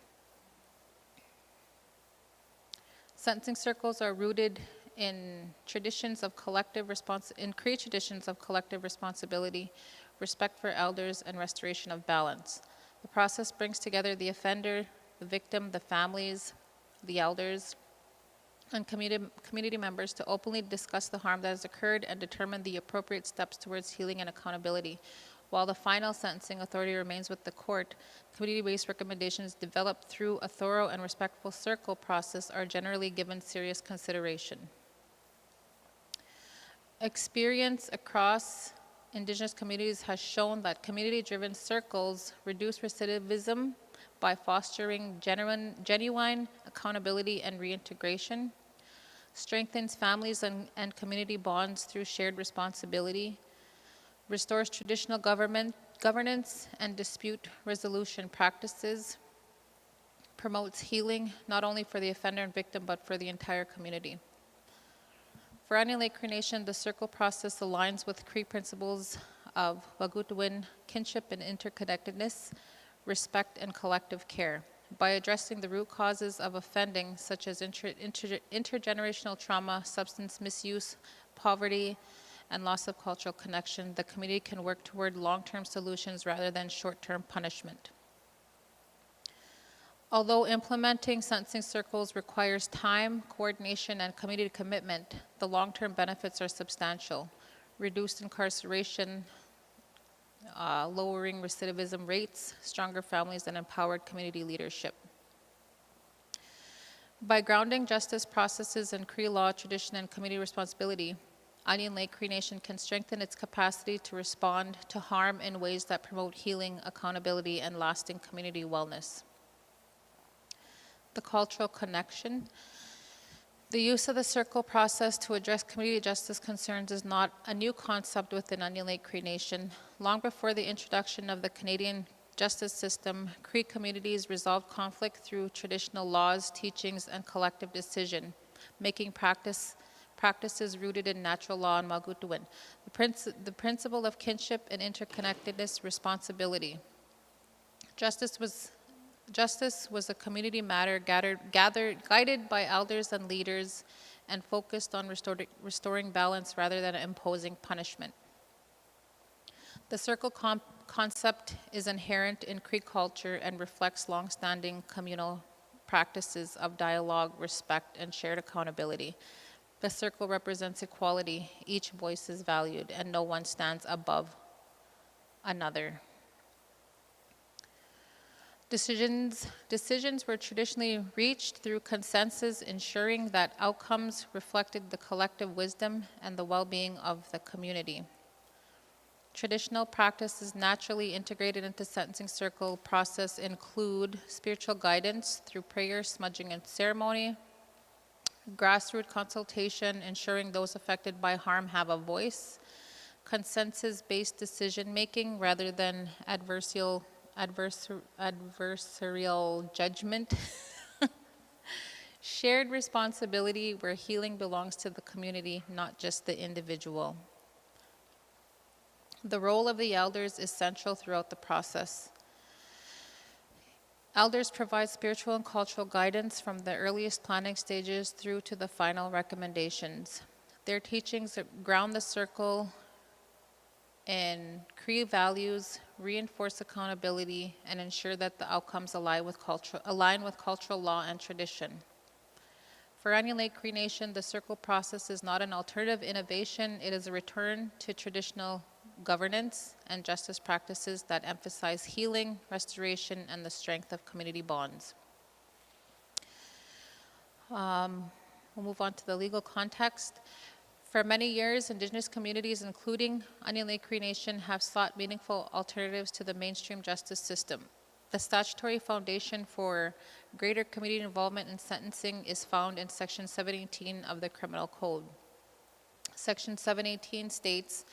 Sentencing circles are rooted in traditions of collective responsibility, respect for elders, and restoration of balance. The process brings together the offender, the victim, the families, the elders, and community members to openly discuss the harm that has occurred and determine the appropriate steps towards healing and accountability. While the final sentencing authority remains with the court, community-based recommendations developed through a thorough and respectful circle process are generally given serious consideration. Experience across Indigenous communities has shown that community-driven circles reduce recidivism by fostering genuine accountability and reintegration, strengthens families and community bonds through shared responsibility, restores traditional governance and dispute resolution practices, promotes healing not only for the offender and victim but for the entire community. For Onion Lake Cree Nation, the circle process aligns with Cree principles of Wagutwin, kinship and interconnectedness, respect and collective care. By addressing the root causes of offending, such as intergenerational trauma, substance misuse, poverty, and loss of cultural connection, the community can work toward long-term solutions rather than short-term punishment. Although implementing sentencing circles requires time, coordination, and community commitment, the long-term benefits are substantial. Reduced incarceration, lowering recidivism rates, stronger families, and empowered community leadership. By grounding justice processes in Cree law, tradition, and community responsibility, Onion Lake Cree Nation can strengthen its capacity to respond to harm in ways that promote healing, accountability, and lasting community wellness. The cultural connection. The use of the circle process to address community justice concerns is not a new concept within Onion Lake Cree Nation. Long before the introduction of the Canadian justice system, Cree communities resolved conflict through traditional laws, teachings, and collective decision, making practices rooted in natural law and Wagutwin. The principle of kinship and interconnectedness responsibility. Justice was a community matter guided by elders and leaders and focused on restoring balance rather than imposing punishment. The circle concept is inherent in Cree culture and reflects long-standing communal practices of dialogue, respect, and shared accountability. The circle represents equality. Each voice is valued, and no one stands above another. Decisions were traditionally reached through consensus, ensuring that outcomes reflected the collective wisdom and the well-being of the community. Traditional practices naturally integrated into sentencing circle process include spiritual guidance through prayer, smudging, and ceremony, grassroots consultation, ensuring those affected by harm have a voice, consensus-based decision-making rather than adversarial judgment, shared responsibility where healing belongs to the community, not just the individual. The role of the elders is central throughout the process. Elders provide spiritual and cultural guidance from the earliest planning stages through to the final recommendations. Their teachings ground the circle in Cree values, reinforce accountability, and ensure that the outcomes align with cultural law and tradition. For Onion Lake Cree Nation, the circle process is not an alternative innovation, it is a return to traditional governance and justice practices that emphasize healing, restoration, and the strength of community bonds. We'll move on to the legal context. For many years, Indigenous communities, including Onion Lake Cree Nation, have sought meaningful alternatives to the mainstream justice system. The statutory foundation for greater community involvement in sentencing is found in Section 718 of the Criminal Code. Section 718 states,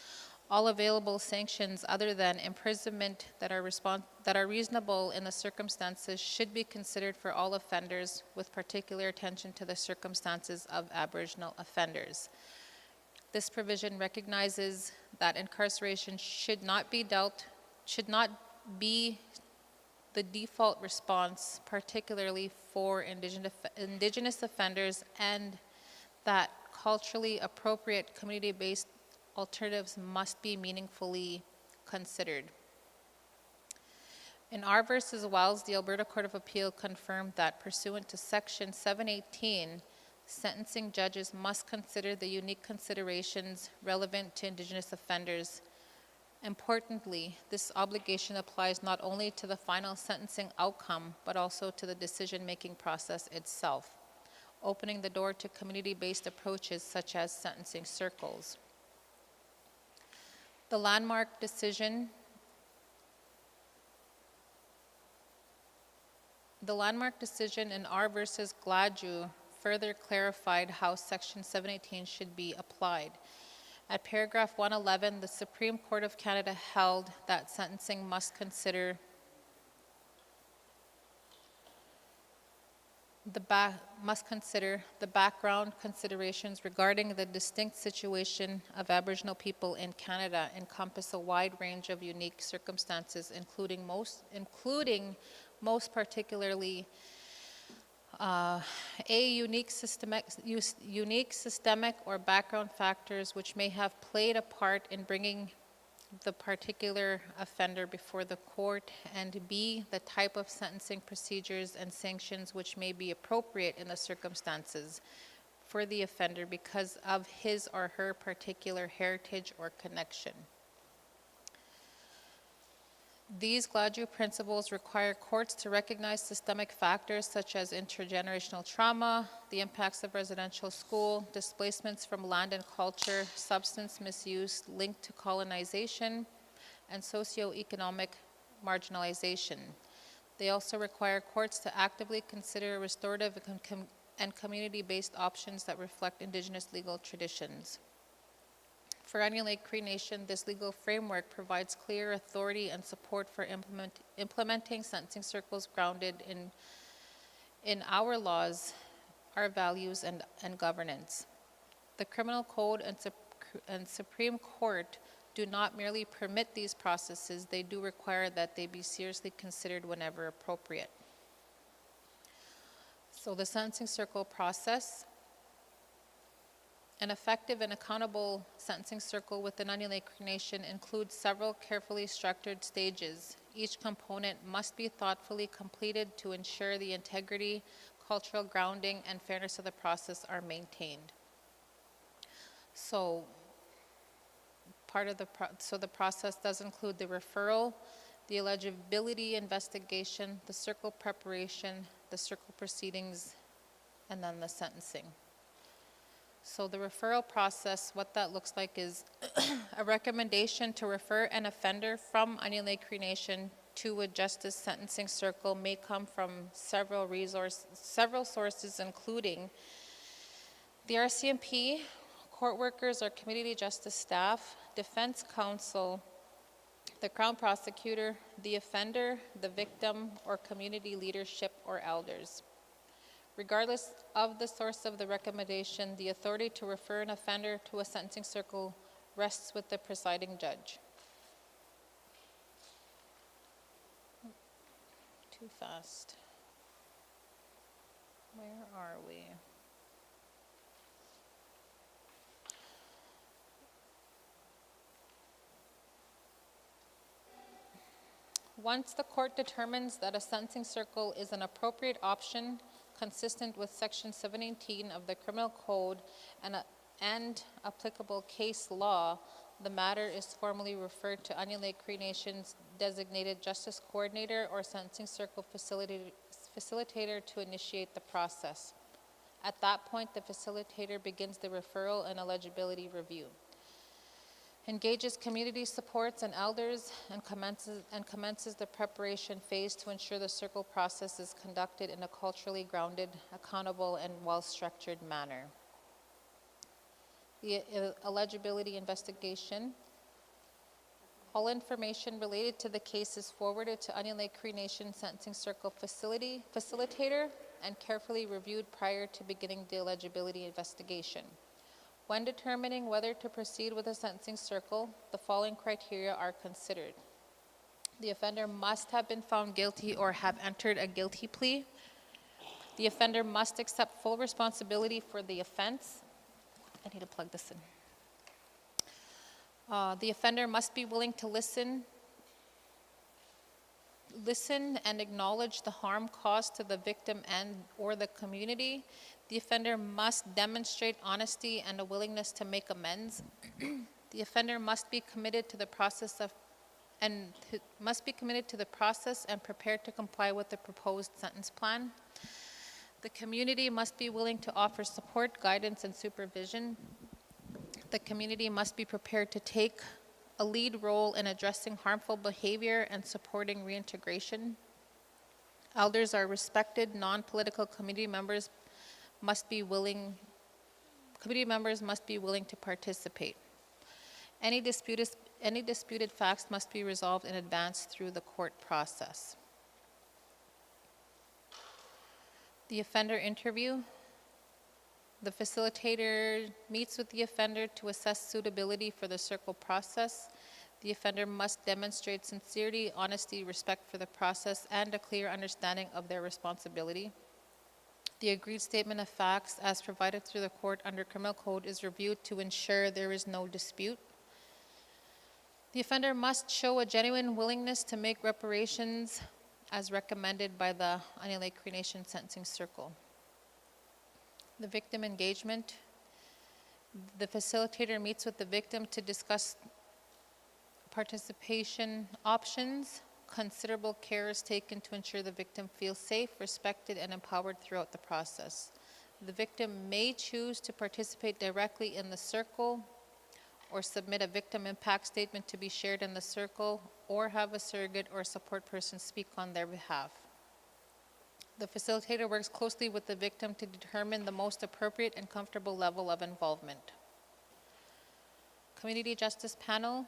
all available sanctions other than imprisonment that are reasonable in the circumstances should be considered for all offenders, with particular attention to the circumstances of Aboriginal offenders. This provision recognizes that incarceration should not be the default response, particularly for Indigenous offenders, and that culturally appropriate community-based alternatives must be meaningfully considered. In R versus Wells, the Alberta Court of Appeal confirmed that pursuant to Section 718, sentencing judges must consider the unique considerations relevant to Indigenous offenders. Importantly, this obligation applies not only to the final sentencing outcome, but also to the decision-making process itself, opening the door to community-based approaches such as sentencing circles. The landmark decision in R versus Gladue further clarified how Section 718 should be applied. At paragraph 111, the Supreme Court of Canada held that sentencing must consider the background considerations regarding the distinct situation of Aboriginal people in Canada encompass a wide range of unique circumstances, including most particularly unique systemic or background factors which may have played a part in bringing the particular offender before the court, and B, the type of sentencing procedures and sanctions which may be appropriate in the circumstances for the offender because of his or her particular heritage or connection. These Gladue principles require courts to recognize systemic factors such as intergenerational trauma, the impacts of residential school, displacements from land and culture, substance misuse linked to colonization, and socioeconomic marginalization. They also require courts to actively consider restorative and community-based options that reflect Indigenous legal traditions. For Onion Lake Cree Nation, this legal framework provides clear authority and support for implementing sentencing circles grounded in our laws, our values, and governance. The Criminal Code and Supreme Court do not merely permit these processes, they do require that they be seriously considered whenever appropriate. So the sentencing circle process. An effective and accountable sentencing circle within Onion Lake Cree Nation includes several carefully structured stages. Each component must be thoughtfully completed to ensure the integrity, cultural grounding, and fairness of the process are maintained. So, the process does include the referral, the eligibility investigation, the circle preparation, the circle proceedings, and then the sentencing. So the referral process, what that looks like is a recommendation to refer an offender from Onion Lake Cree Nation to a justice sentencing circle may come from several sources, including the RCMP, court workers or community justice staff, defense counsel, the Crown prosecutor, the offender, the victim, or community leadership or elders. Regardless of the source of the recommendation, the authority to refer an offender to a sentencing circle rests with the presiding judge. Too fast. Where are we? Once the court determines that a sentencing circle is an appropriate option consistent with Section 718 of the Criminal Code and applicable case law, the matter is formally referred to Onion Lake Cree Nation's designated justice coordinator or sentencing circle facilitator to initiate the process. At that point, the facilitator begins the referral and eligibility review, engages community supports and elders, and commences the preparation phase to ensure the circle process is conducted in a culturally grounded, accountable, and well-structured manner. The eligibility investigation. All information related to the case is forwarded to Onion Lake Cree Nation Sentencing Circle facilitator and carefully reviewed prior to beginning the eligibility investigation. When determining whether to proceed with a sentencing circle, the following criteria are considered. The offender must have been found guilty or have entered a guilty plea. The offender must accept full responsibility for the offense. I need to plug this in. The offender must be willing to listen and acknowledge the harm caused to the victim and or the community. The offender must demonstrate honesty and a willingness to make amends. The offender must be committed to the process and prepared to comply with the proposed sentence plan. The community must be willing to offer support, guidance, and supervision. The community must be prepared to take a lead role in addressing harmful behavior and supporting reintegration. Elders are respected, non-political community members must be willing to participate. Any disputed facts must be resolved in advance through the court process. The offender interview. The facilitator meets with the offender to assess suitability for the circle process. The offender must demonstrate sincerity, honesty, respect for the process, and a clear understanding of their responsibility. The agreed statement of facts as provided through the court under Criminal Code is reviewed to ensure there is no dispute. The offender must show a genuine willingness to make reparations as recommended by the Onion Lake Cree Nation Sentencing Circle. The victim engagement. The facilitator meets with the victim to discuss participation options. Considerable care is taken to ensure the victim feels safe, respected, and empowered throughout the process. The victim may choose to participate directly in the circle or submit a victim impact statement to be shared in the circle or have a surrogate or support person speak on their behalf. The facilitator works closely with the victim to determine the most appropriate and comfortable level of involvement. Community Justice Panel.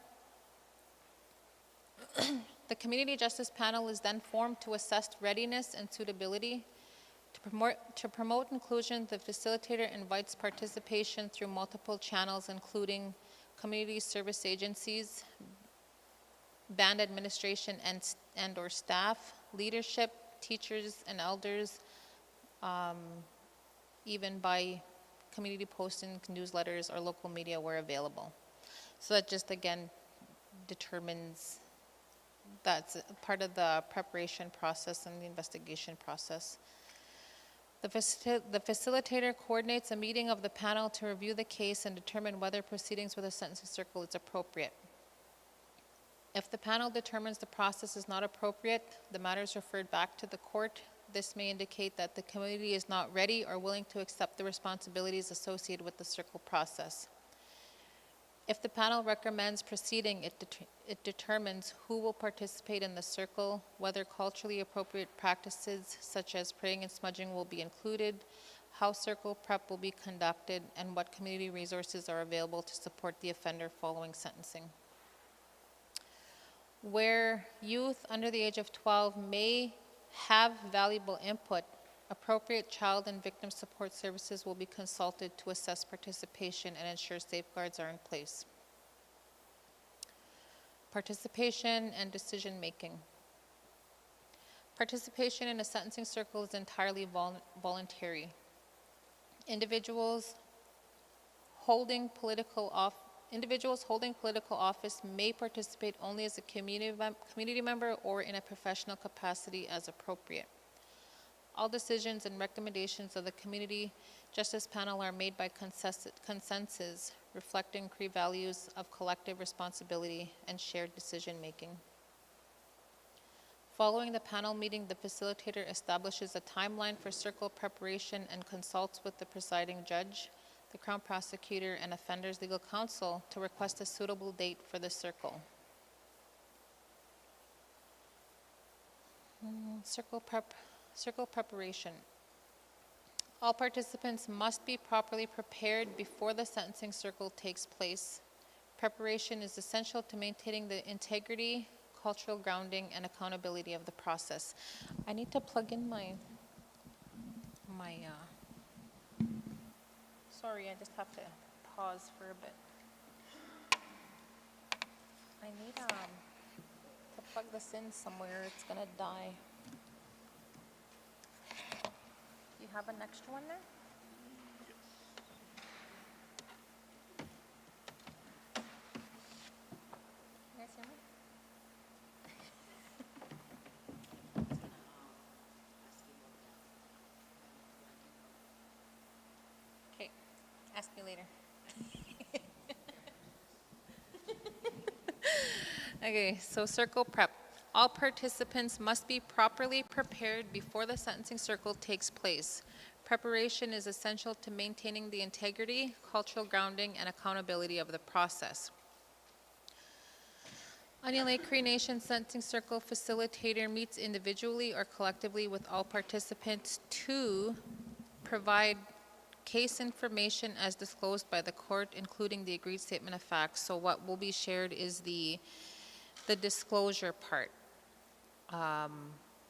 The Community Justice Panel is then formed to assess readiness and suitability. To promote inclusion, the facilitator invites participation through multiple channels, including community service agencies, band administration and/or staff, leadership, teachers and elders, even by community postings, newsletters, or local media where available. So that just again determines, that's part of the preparation process and the investigation process. The facilitator coordinates a meeting of the panel to review the case and determine whether proceedings with a sentencing circle is appropriate. If the panel determines the process is not appropriate, the matter is referred back to the court. This may indicate that the community is not ready or willing to accept the responsibilities associated with the circle process. If the panel recommends proceeding, it determines who will participate in the circle, whether culturally appropriate practices such as praying and smudging will be included, how circle prep will be conducted, and what community resources are available to support the offender following sentencing. Where youth under the age of 12 may have valuable input, appropriate child and victim support services will be consulted to assess participation and ensure safeguards are in place. Participation and decision making. Participation in a sentencing circle is entirely voluntary. Individuals holding political office may participate only as a community member or in a professional capacity as appropriate. All decisions and recommendations of the Community Justice Panel are made by consensus, reflecting Cree values of collective responsibility and shared decision-making. Following the panel meeting, the facilitator establishes a timeline for circle preparation and consults with the presiding judge, the Crown Prosecutor, and Offenders Legal Counsel to request a suitable date for the circle. Circle preparation. All participants must be properly prepared before the sentencing circle takes place. Preparation is essential to maintaining the integrity, cultural grounding, and accountability of the process. I need to plug in sorry, I just have to pause for a bit. I need to plug this in somewhere. It's gonna die. Do you have an extra one there? You guys hear me? Okay, ask me later. Okay, so circle prep. All participants must be properly prepared before the sentencing circle takes place. Preparation is essential to maintaining the integrity, cultural grounding, and accountability of the process. Onion Lake Cree Nation Sentencing Circle Facilitator meets individually or collectively with all participants to provide case information as disclosed by the court, including the agreed statement of facts. So what will be shared is the disclosure part.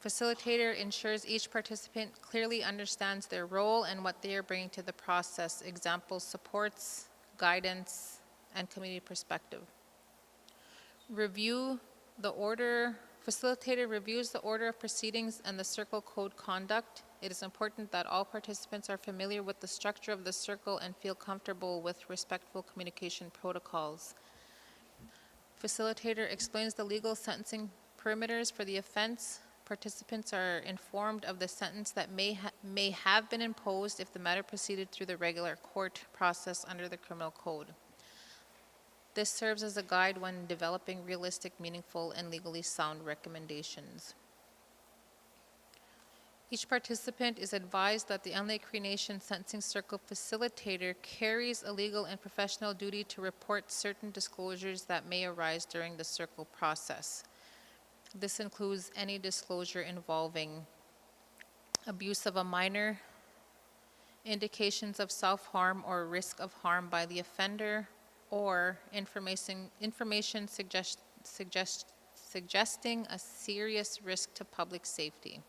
Facilitator ensures each participant clearly understands their role and what they are bringing to the process. Examples, supports, guidance, and community perspective. Review the order. Facilitator reviews the order of proceedings and the circle code conduct. It is important that all participants are familiar with the structure of the circle and feel comfortable with respectful communication protocols. Facilitator explains the legal sentencing perimeters for the offense. Participants are informed of the sentence that may have been imposed if the matter proceeded through the regular court process under the criminal code. This serves as a guide when developing realistic, meaningful, and legally sound recommendations. Each participant is advised that the Onion Lake Cree Nation Sentencing Circle Facilitator carries a legal and professional duty to report certain disclosures that may arise during the circle process. This includes any disclosure involving abuse of a minor, indications of self-harm or risk of harm by the offender, or information suggesting a serious risk to public safety.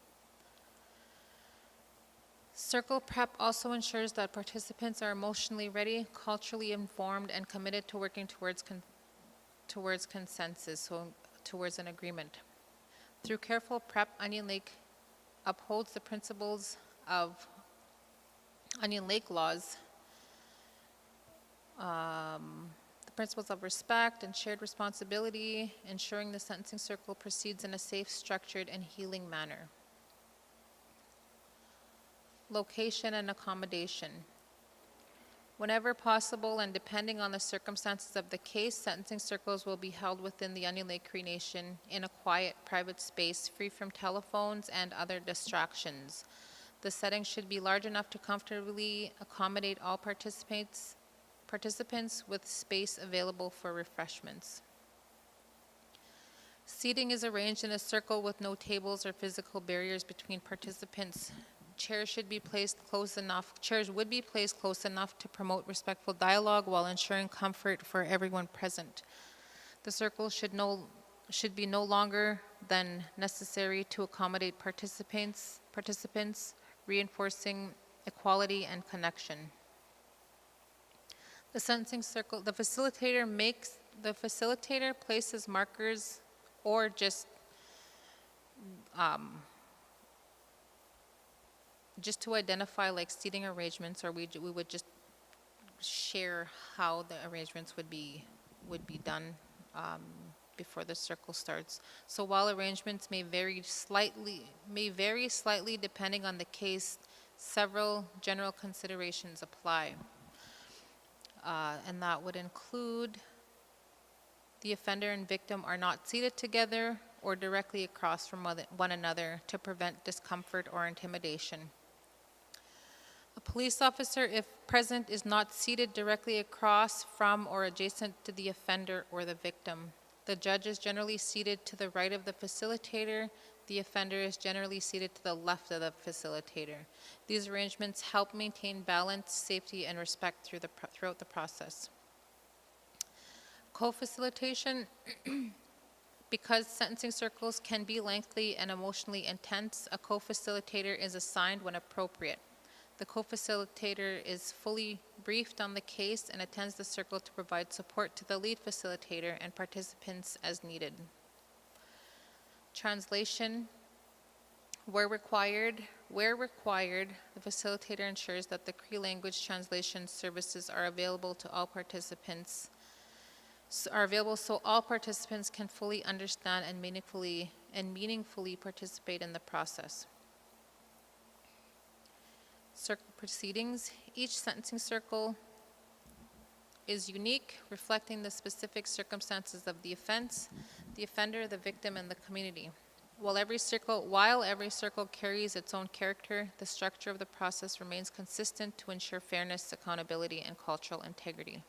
Circle prep also ensures that participants are emotionally ready, culturally informed, and committed to working towards consensus, so towards an agreement. Through careful prep, Onion Lake upholds the principles of Onion Lake laws, the principles of respect and shared responsibility, ensuring the sentencing circle proceeds in a safe, structured, and healing manner. Location and accommodation. Whenever possible and depending on the circumstances of the case, sentencing circles will be held within the Onion Lake Cree Nation in a quiet, private space, free from telephones and other distractions. The setting should be large enough to comfortably accommodate all participants with space available for refreshments. Seating is arranged in a circle with no tables or physical barriers between participants. Chairs would be placed close enough to promote respectful dialogue while ensuring comfort for everyone present. The circle should be no longer than necessary to accommodate participants, reinforcing equality and connection. The sentencing circle, the facilitator places markers or just to identify like seating arrangements, or we would just share how the arrangements would be done before the circle starts. So while arrangements may vary slightly depending on the case, several general considerations apply. And that would include the offender and victim are not seated together or directly across from one another to prevent discomfort or intimidation. A police officer, if present, is not seated directly across from or adjacent to the offender or the victim. The judge is generally seated to the right of the facilitator. The offender is generally seated to the left of the facilitator. These arrangements help maintain balance, safety, and respect throughout the process. Co-facilitation. Because sentencing circles can be lengthy and emotionally intense, a co-facilitator is assigned when appropriate. The co-facilitator is fully briefed on the case and attends the circle to provide support to the lead facilitator and participants as needed. Translation. Where required, the facilitator ensures that the Cree language translation services are available to all participants, so all participants can fully understand and meaningfully participate in the process. Circle proceedings. Each sentencing circle is unique, reflecting the specific circumstances of the offense, the offender, the victim, and the community. While every circle carries its own character, the structure of the process remains consistent to ensure fairness, accountability, and cultural integrity.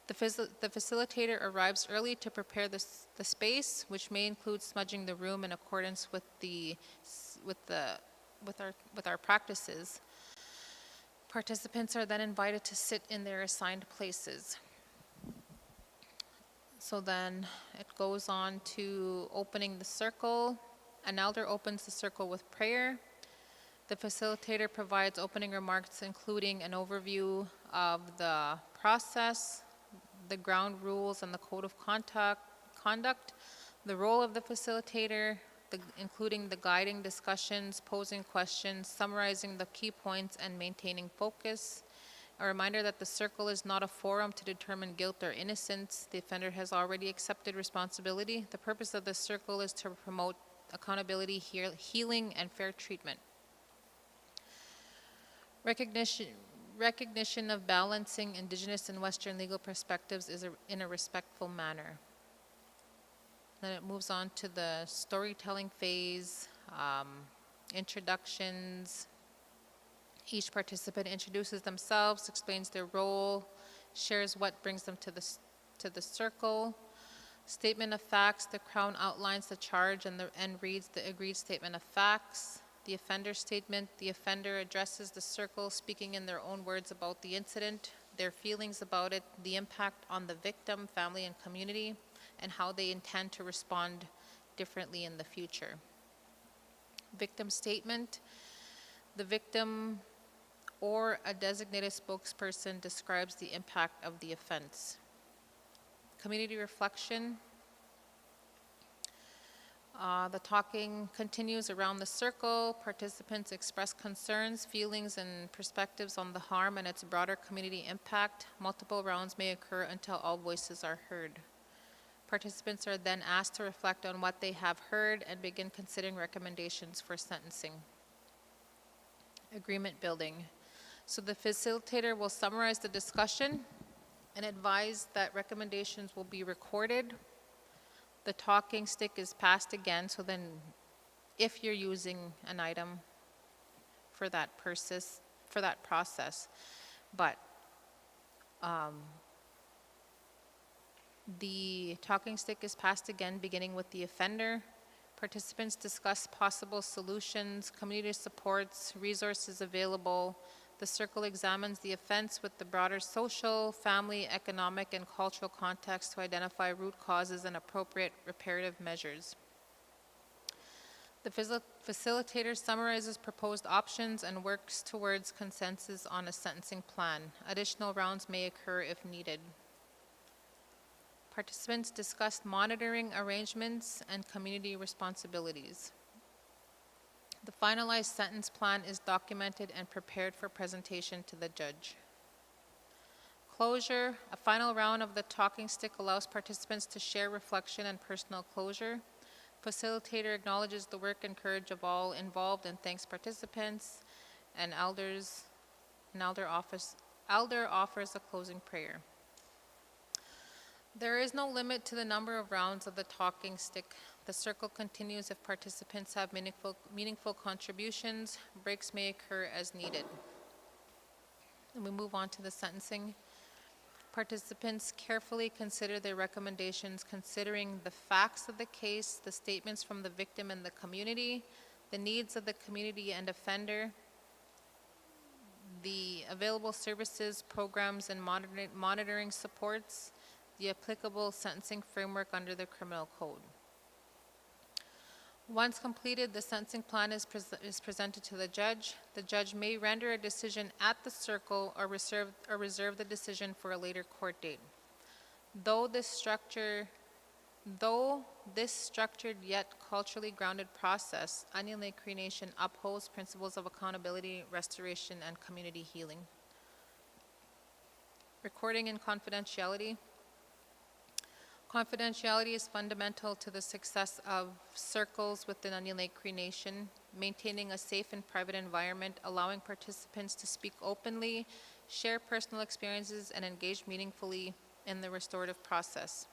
The facilitator arrives early to prepare the space, which may include smudging the room in accordance with our practices. Participants are then invited to sit in their assigned places. So then it goes on to opening the circle. An elder opens the circle with prayer. The facilitator provides opening remarks, including an overview of the process, the ground rules and the code of conduct, the role of the facilitator, including the guiding discussions, posing questions, summarizing the key points, and maintaining focus. A reminder that the circle is not a forum to determine guilt or innocence. The offender has already accepted responsibility. The purpose of the circle is to promote accountability, healing, and fair treatment. Recognition of balancing Indigenous and Western legal perspectives in a respectful manner. Then it moves on to the storytelling phase, introductions. Each participant introduces themselves, explains their role, shares what brings them to the circle. Statement of facts, the Crown outlines the charge and reads the agreed statement of facts. The offender statement, the offender addresses the circle, speaking in their own words about the incident, their feelings about it, the impact on the victim, family, and community, and how they intend to respond differently in the future. Victim statement, the victim or a designated spokesperson describes the impact of the offense. Community reflection. The talking continues around the circle. Participants express concerns, feelings, and perspectives on the harm and its broader community impact. Multiple rounds may occur until all voices are heard. Participants are then asked to reflect on what they have heard and begin considering recommendations for sentencing. Agreement building. So the facilitator will summarize the discussion and advise that recommendations will be recorded. The talking stick is passed again, so then if you're using an item for that process, but the talking stick is passed again, beginning with the offender. Participants discuss possible solutions, community supports, resources available. The circle examines the offense with the broader social, family, economic, and cultural context to identify root causes and appropriate reparative measures. The facilitator summarizes proposed options and works towards consensus on a sentencing plan. Additional rounds may occur if needed. Participants discussed monitoring arrangements and community responsibilities. The finalized sentence plan is documented and prepared for presentation to the judge. Closure. A final round of the talking stick allows participants to share reflection and personal closure. Facilitator acknowledges the work and courage of all involved and thanks participants. And elder offers a closing prayer. There is no limit to the number of rounds of the talking stick. The circle continues if participants have meaningful contributions. Breaks may occur as needed. And we move on to the sentencing. Participants carefully consider their recommendations, considering the facts of the case, the statements from the victim and the community, the needs of the community and offender, the available services, programs, and monitoring supports, the applicable sentencing framework under the criminal code. Once completed, the sentencing plan is presented to the judge. The judge may render a decision at the circle or reserve the decision for a later court date. Though this structured yet culturally grounded process, Onion Lake Cree Nation upholds principles of accountability, restoration, and community healing. Recording and confidentiality. Confidentiality is fundamental to the success of circles within Onion Lake Cree Nation. Maintaining a safe and private environment, allowing participants to speak openly, share personal experiences, and engage meaningfully in the restorative process.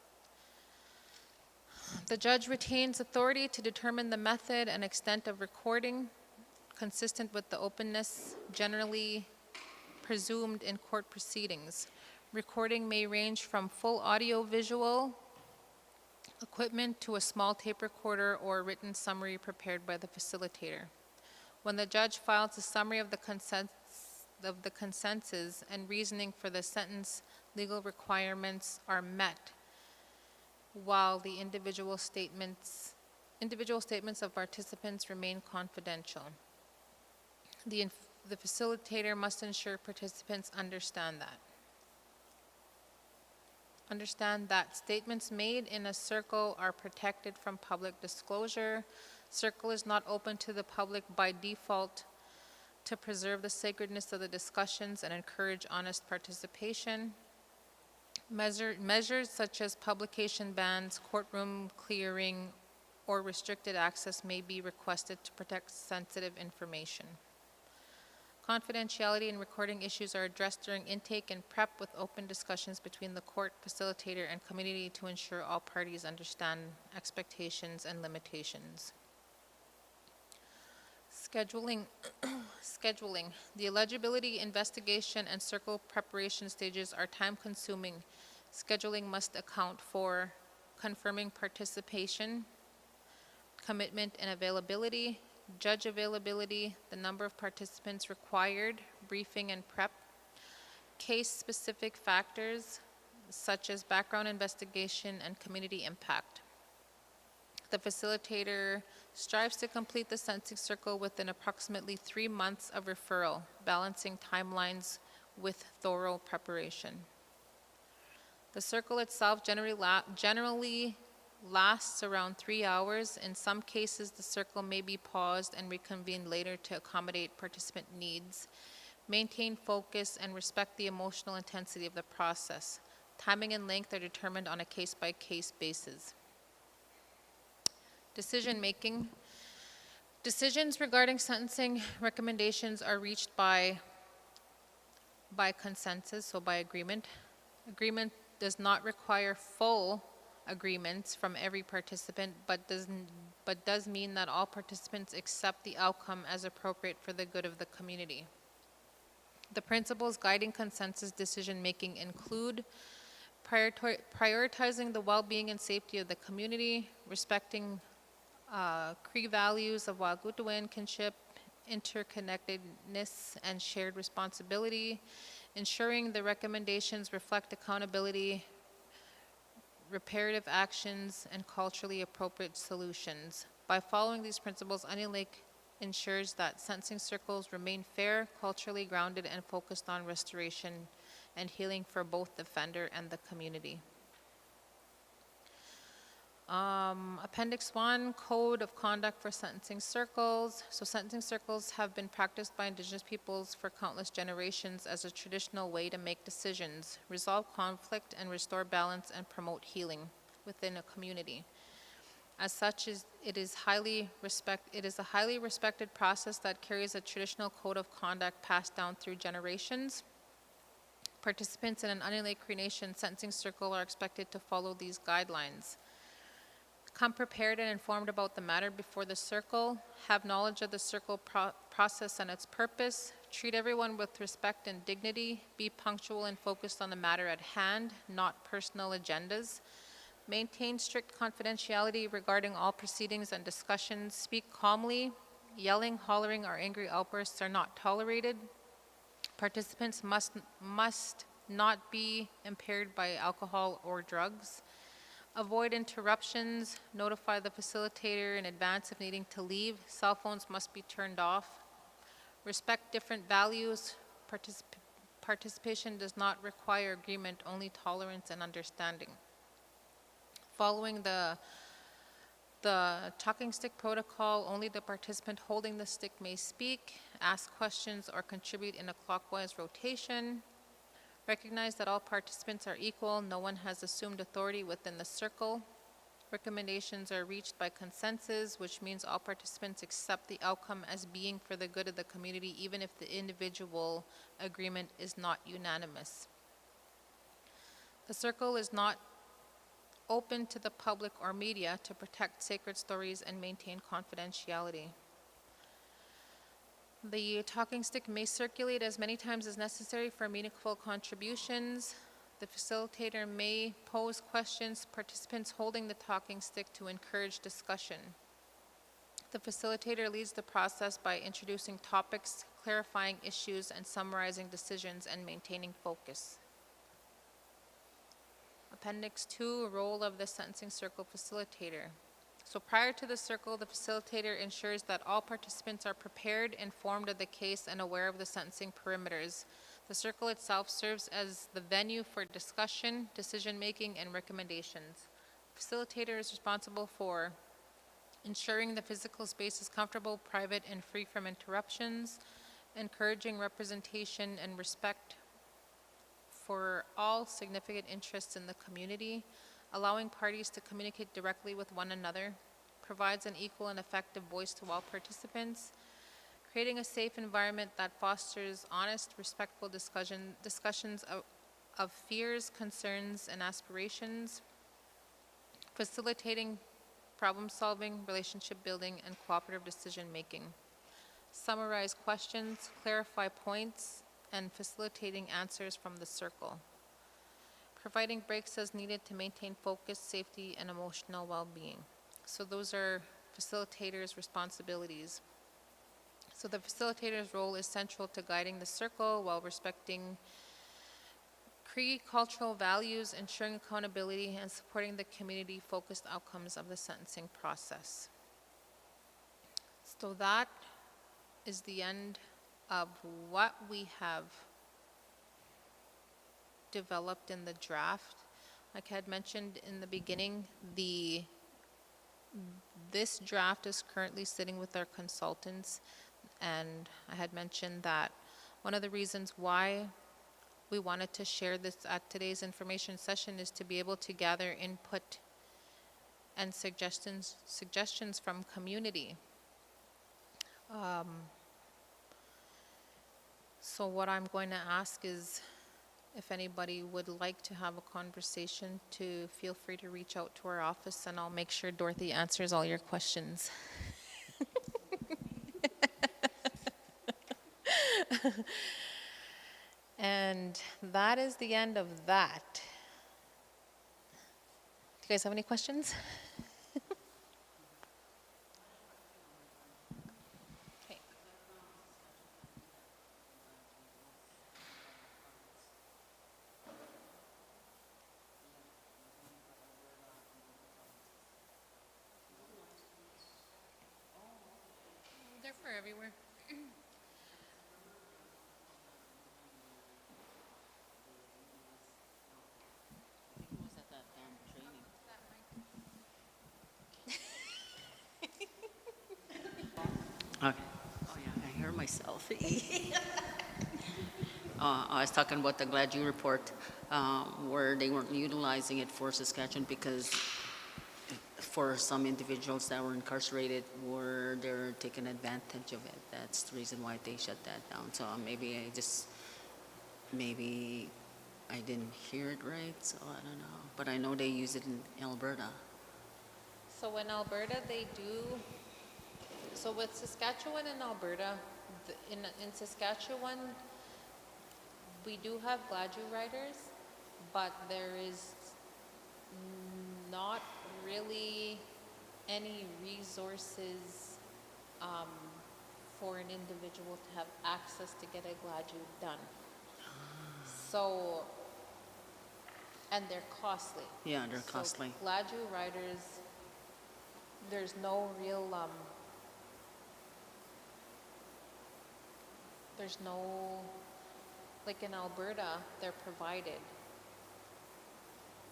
The judge retains authority to determine the method and extent of recording, consistent with the openness generally presumed in court proceedings. Recording may range from full audio-visual equipment to a small tape recorder or a written summary prepared by the facilitator. When the judge files a summary of the consensus and reasoning for the sentence, legal requirements are met, while the individual statements of participants remain confidential. The facilitator must ensure participants understand that statements made in a circle are protected from public disclosure. Circle is not open to the public by default to preserve the sacredness of the discussions and encourage honest participation. Measures such as publication bans, courtroom clearing, or restricted access may be requested to protect sensitive information. Confidentiality and recording issues are addressed during intake and prep with open discussions between the court, facilitator, and community to ensure all parties understand expectations and limitations. Scheduling. The eligibility, investigation, and circle preparation stages are time-consuming. Scheduling must account for confirming participation, commitment and availability, judge availability, the number of participants required, briefing and prep, case-specific factors such as background investigation and community impact. The facilitator strives to complete the sentencing circle within approximately 3 months of referral, balancing timelines with thorough preparation. The circle itself generally lasts around 3 hours. In some cases, the circle may be paused and reconvened later to accommodate participant needs. Maintain focus and respect the emotional intensity of the process. Timing and length are determined on a case-by-case basis. Decision-making. Decisions regarding sentencing recommendations are reached by consensus, so by agreement. Agreement does not require full agreements from every participant, but does mean that all participants accept the outcome as appropriate for the good of the community. The principles guiding consensus decision-making include prioritizing the well-being and safety of the community, respecting Cree values of Wahgootwin kinship, interconnectedness, and shared responsibility, ensuring the recommendations reflect accountability, reparative actions, and culturally appropriate solutions. By following these principles, Onion Lake ensures that sentencing circles remain fair, culturally grounded, and focused on restoration and healing for both the offender and the community. Appendix 1, Code of Conduct for Sentencing Circles. So sentencing circles have been practiced by Indigenous peoples for countless generations as a traditional way to make decisions, resolve conflict, and restore balance and promote healing within a community. As such, it is a highly respected process that carries a traditional code of conduct passed down through generations. Participants in an Onion Lake Cree Nation sentencing circle are expected to follow these guidelines. Come prepared and informed about the matter before the circle. Have knowledge of the circle process and its purpose. Treat everyone with respect and dignity. Be punctual and focused on the matter at hand, not personal agendas. Maintain strict confidentiality regarding all proceedings and discussions. Speak calmly. Yelling, hollering, or angry outbursts are not tolerated. Participants must not be impaired by alcohol or drugs. Avoid interruptions. Notify the facilitator in advance of needing to leave. Cell phones must be turned off. Respect different values. Participation does not require agreement, only tolerance and understanding. Following the talking stick protocol, only the participant holding the stick may speak, ask questions, or contribute in a clockwise rotation. Recognize that all participants are equal. No one has assumed authority within the circle. Recommendations are reached by consensus, which means all participants accept the outcome as being for the good of the community, even if the individual agreement is not unanimous. The circle is not open to the public or media to protect sacred stories and maintain confidentiality. The talking stick may circulate as many times as necessary for meaningful contributions. The facilitator may pose questions, participants holding the talking stick to encourage discussion. The facilitator leads the process by introducing topics, clarifying issues, and summarizing decisions and maintaining focus. Appendix 2, role of the sentencing circle facilitator. So prior to the circle, the facilitator ensures that all participants are prepared, informed of the case, and aware of the sentencing perimeters. The circle itself serves as the venue for discussion, decision-making, and recommendations. Facilitator is responsible for ensuring the physical space is comfortable, private, and free from interruptions, encouraging representation and respect for all significant interests in the community, allowing parties to communicate directly with one another, provides an equal and effective voice to all participants, creating a safe environment that fosters honest, respectful discussions of fears, concerns, and aspirations, facilitating problem-solving, relationship-building, and cooperative decision-making. Summarize questions, clarify points, and facilitating answers from the circle. Providing breaks as needed to maintain focus, safety, and emotional well-being. So those are facilitators' responsibilities. So the facilitator's role is central to guiding the circle while respecting Cree cultural values, ensuring accountability, and supporting the community-focused outcomes of the sentencing process. So that is the end of what we have developed in the draft. Like I had mentioned in the beginning, this draft is currently sitting with our consultants, and I had mentioned that one of the reasons why we wanted to share this at today's information session is to be able to gather input and suggestions from community. So what I'm going to ask is if anybody would like to have a conversation, to feel free to reach out to our office, and I'll make sure Dorothy answers all your questions. And that is the end of that. Do you guys have any questions? Okay. They're for everywhere. Was at that training. Okay. Oh, yeah, I hear myself. I was talking about the Glad You report, where they weren't utilizing it for Saskatchewan because for some individuals that were incarcerated, were they're taking advantage of it. That's the reason why they shut that down. So maybe I didn't hear it right, so I don't know. But I know they use it in Alberta. So in Alberta, they do, so with Saskatchewan and Alberta, in Saskatchewan, we do have Gladue riders, but there is not really any resources for an individual to have access to get a Gladue done. So, and they're costly. Yeah, they're costly. So Gladue riders, there's no real, there's no, like in Alberta, they're provided.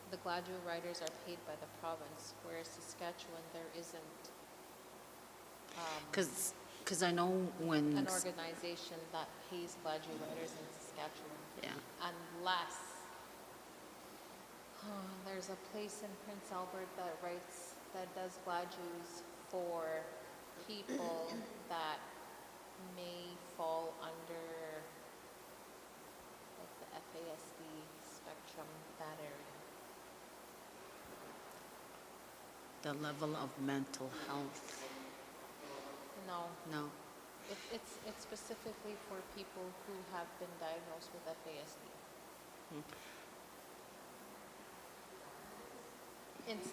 The Gladue riders are paid by the province, whereas Saskatchewan, there isn't Because I know when... an organization that pays Gladue riders in Saskatchewan. Yeah. Unless there's a place in Prince Albert that does Gladues for people that may fall under like the FASD spectrum, that area. The level of mental health. No, No. it's specifically for people who have been diagnosed with FASD. It's,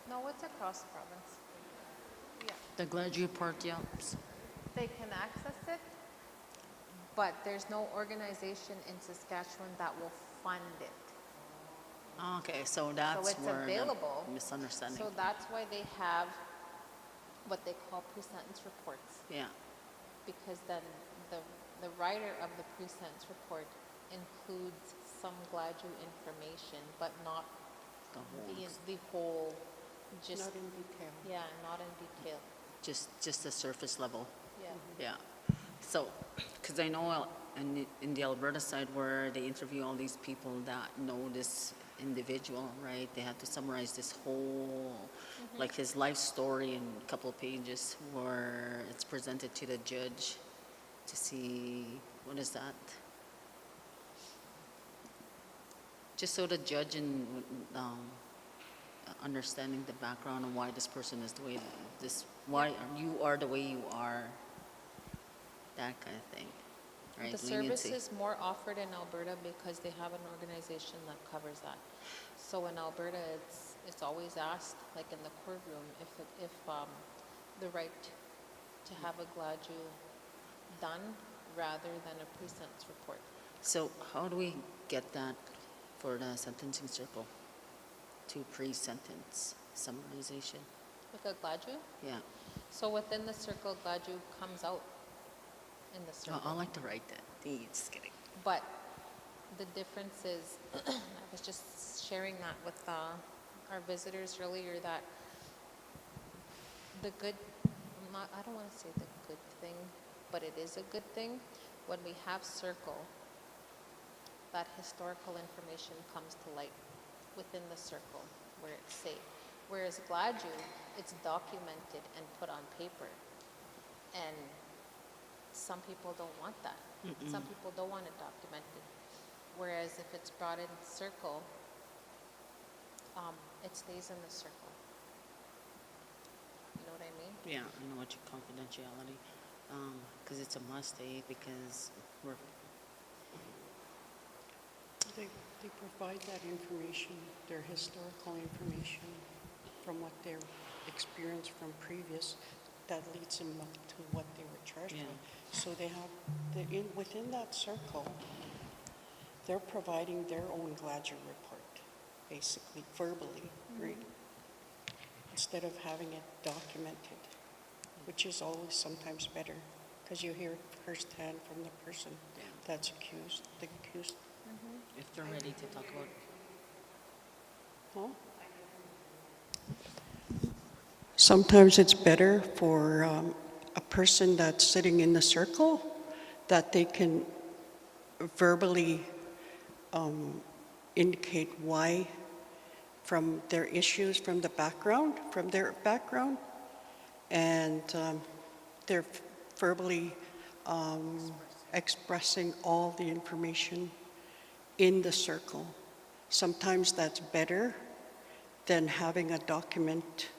no, it's across province. Yeah, The Gladue part, yeah. they can access it, but there's no organization in Saskatchewan that will fund it. Okay, so that's it's where available. the misunderstanding. So that's why they have what they call pre-sentence reports, Yeah, because then the writer of the pre-sentence report includes some Gladue information, but not the whole, the whole, just, Not in detail. yeah, not in detail, just the surface level. yeah. Yeah. So, because I know in the Alberta side where they interview all these people that know this individual, right? They have to summarize this whole, like his life story in a couple of pages where it's presented to the judge to see, what is that? Just so the judge and understanding the background and why this person is the way this, why you are the way you are, that kind of thing, right? The service is more offered in Alberta because they have an organization that covers that. So in Alberta, it's always asked, like in the courtroom, if the right to have a Gladue done rather than a pre-sentence report. So how do we get that for the sentencing circle to pre-sentence summarization? Like a Gladue? Yeah, So within the circle, Gladue comes out in the circle. I like to write that. Just kidding. But the difference is, I was just sharing that with our visitors earlier, that the good, I don't want to say the good thing, but it is a good thing. When we have circle, that historical information comes to light within the circle where it's safe. Whereas Gladue, it's documented and put on paper. And some people don't want that. Some people don't want it documented. Whereas if it's brought in circle, it stays in the circle. You know what I mean? Yeah, I know what your confidentiality, because it's a must, because we're, They provide that information, their historical information from what their experience from previous, that leads them up to what they were charged Yeah. with. So they have, within that circle, they're providing their own Gladue report, basically verbally, right? Instead of having it documented, which is always sometimes better, because you hear it firsthand from the person that's accused, the accused. if they're ready to talk about it. Huh? Sometimes it's better for a person that's sitting in the circle that they can verbally indicate why, from their issues, from their background, and they're verbally expressing all the information in the circle. Sometimes that's better than having a document,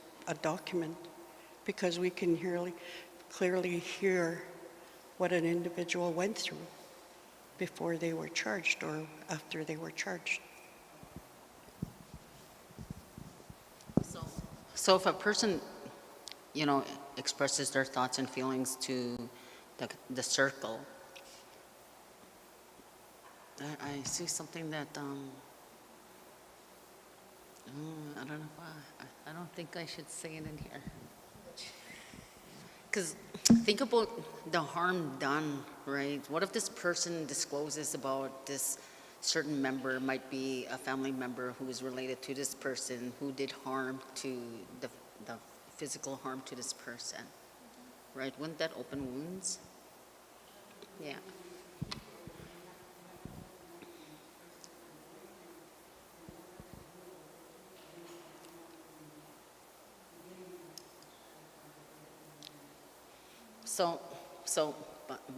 because we can clearly hear what an individual went through before they were charged or after they were charged. So if a person, expresses their thoughts and feelings to the circle, I see something that, I don't know why, I don't think I should say it in here. Because think about the harm done, right? What if this person discloses about this certain member, might be a family member who is related to this person who did harm to the physical harm to this person, right? Wouldn't that open wounds? Yeah.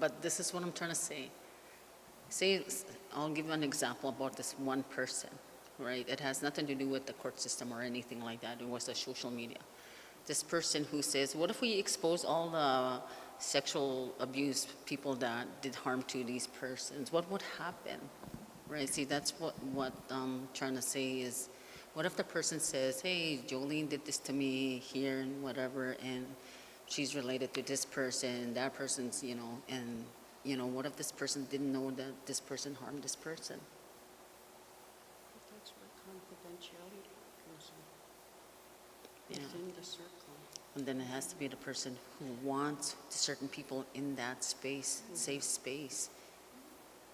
But this is what I'm trying to say. I'll give you an example about this one person, right? It has nothing to do with the court system or anything like that. It was the social media. This person who says, what if we expose all the sexual abuse people that did harm to these persons? What would happen, right? See, that's what I'm trying to say is, What if the person says, hey, Jolene did this to me here and whatever, and she's related to this person, that person's, and, what if this person didn't know that this person harmed this person? That's where confidentiality comes in. Yeah. Within the circle. And then it has to be the person who wants certain people in that space, safe space.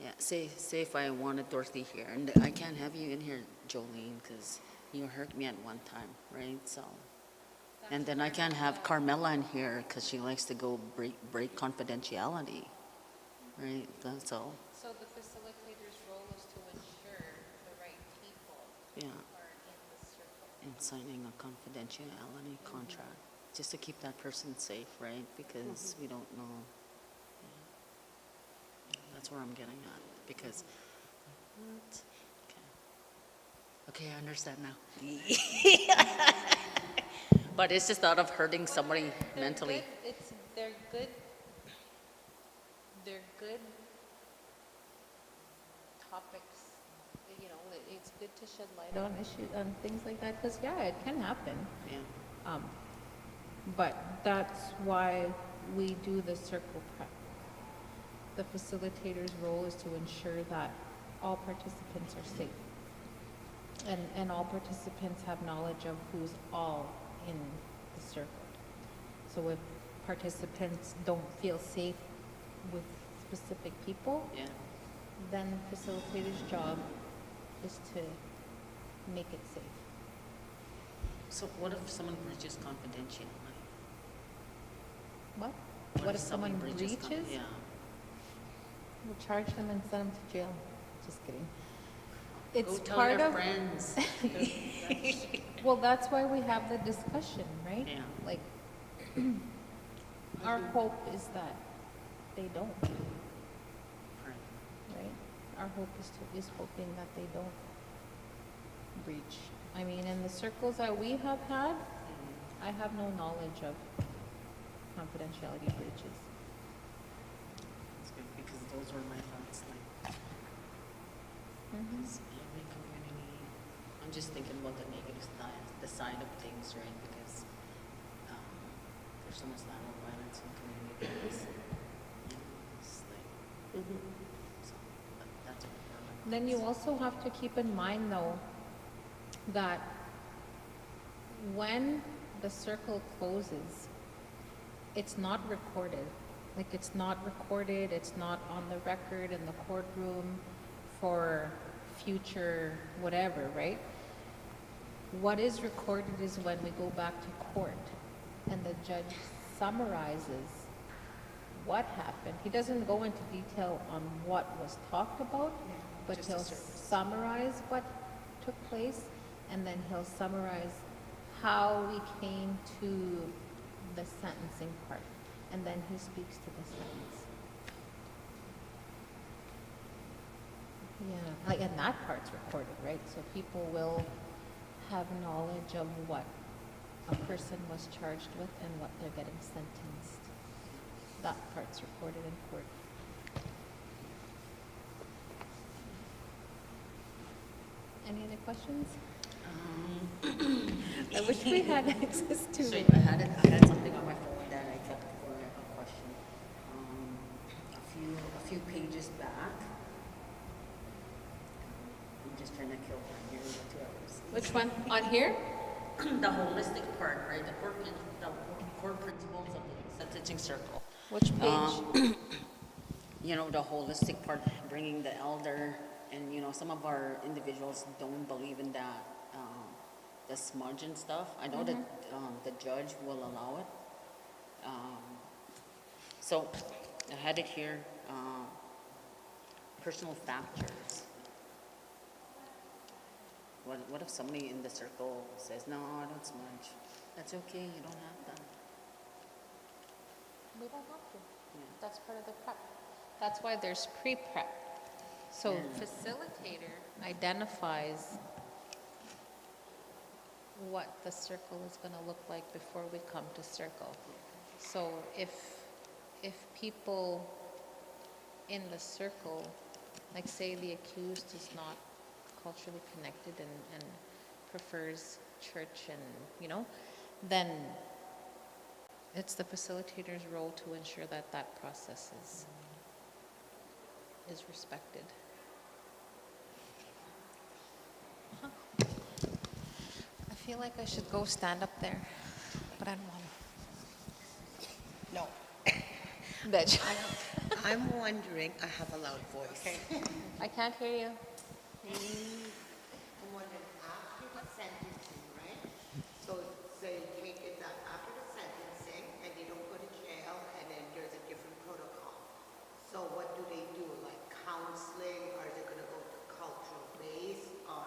Yeah, say if I wanted Dorothy here, and I can't have you in here, Jolene, because you hurt me at one time, right? So, and then I can't have Carmela in here because she likes to go break confidentiality, right? That's all. So the facilitator's role is to ensure the right people Yeah, are in the circle. and signing a confidentiality contract just to keep that person safe, right? Because we don't know. Yeah. That's where I'm getting at. Because what? Okay, I understand now. But it's just out of hurting somebody They're mentally. good- they're good topics, it's good to shed light on issues, on things like that, because, yeah, it can happen. Yeah. But that's why we do the circle prep. The facilitator's role is to ensure that all participants are safe. And all participants have knowledge of who's all in the circle. So if participants don't feel safe with specific people, Yeah. then facilitator's job is to make it safe. So what if someone breaches confidentiality? What? What if someone breaches? Yeah. We'll charge them and send them to jail. Just kidding. It's Go tell part your of, friends. well, that's why we have the discussion, right? Yeah. Like, our hope is that they don't, Right. right? Our hope is hoping that they don't breach. I mean, in the circles that we have had, I have no knowledge of confidentiality breaches. That's good, because those were my thoughts, like, Mm-hmm. is every community, I'm just thinking about the negative side, the side of things, right? Because there's so much lack of violence in communities. It's like, so, but that's what we're Then you also have to keep in mind, though, that when the circle closes, it's not recorded. Like, it's not recorded, it's not on the record in the courtroom for future whatever, right? What is recorded is when we go back to court and the judge summarizes what happened. He doesn't go into detail on what was talked about, but just the he'll surface. summarize what took place, and then he'll summarize how we came to the sentencing part, and then he speaks to the sentence. Yeah, like, and that part's recorded, right? So people will have knowledge of what a person was charged with and what they're getting sentenced. That part's recorded in court. Any other questions? I wish we had access to So it. I had something on my phone that I kept for a question. A few pages back. I'm just trying to kill time here in 2 hours. Which one? On here? The holistic part, right? The core principles of the sentencing circle. Which page? The holistic part, bringing the elder, and, some of our individuals don't believe in that, the smudge and stuff. I know that the judge will allow it. So I had it here, personal factors. What if somebody in the circle says, no, I don't smudge? That's okay, you don't have that. We don't have to. Yeah. That's part of the prep. That's why there's pre-prep. So facilitator identifies what the circle is going to look like before we come to circle. So if people in the circle, like say the accused is not culturally connected and prefers church and, then it's the facilitator's role to ensure that that process is respected. Huh. I feel like I should go stand up there, but I don't want No. to. Bitch. I'm wondering, I have a loud voice. I can't hear you. I'm wondering, after the sentencing, right? So say take it that after the sentencing and you don't go to jail and then there's a different protocol. So what do they do? Like counseling? Or is it gonna go to cultural base? Or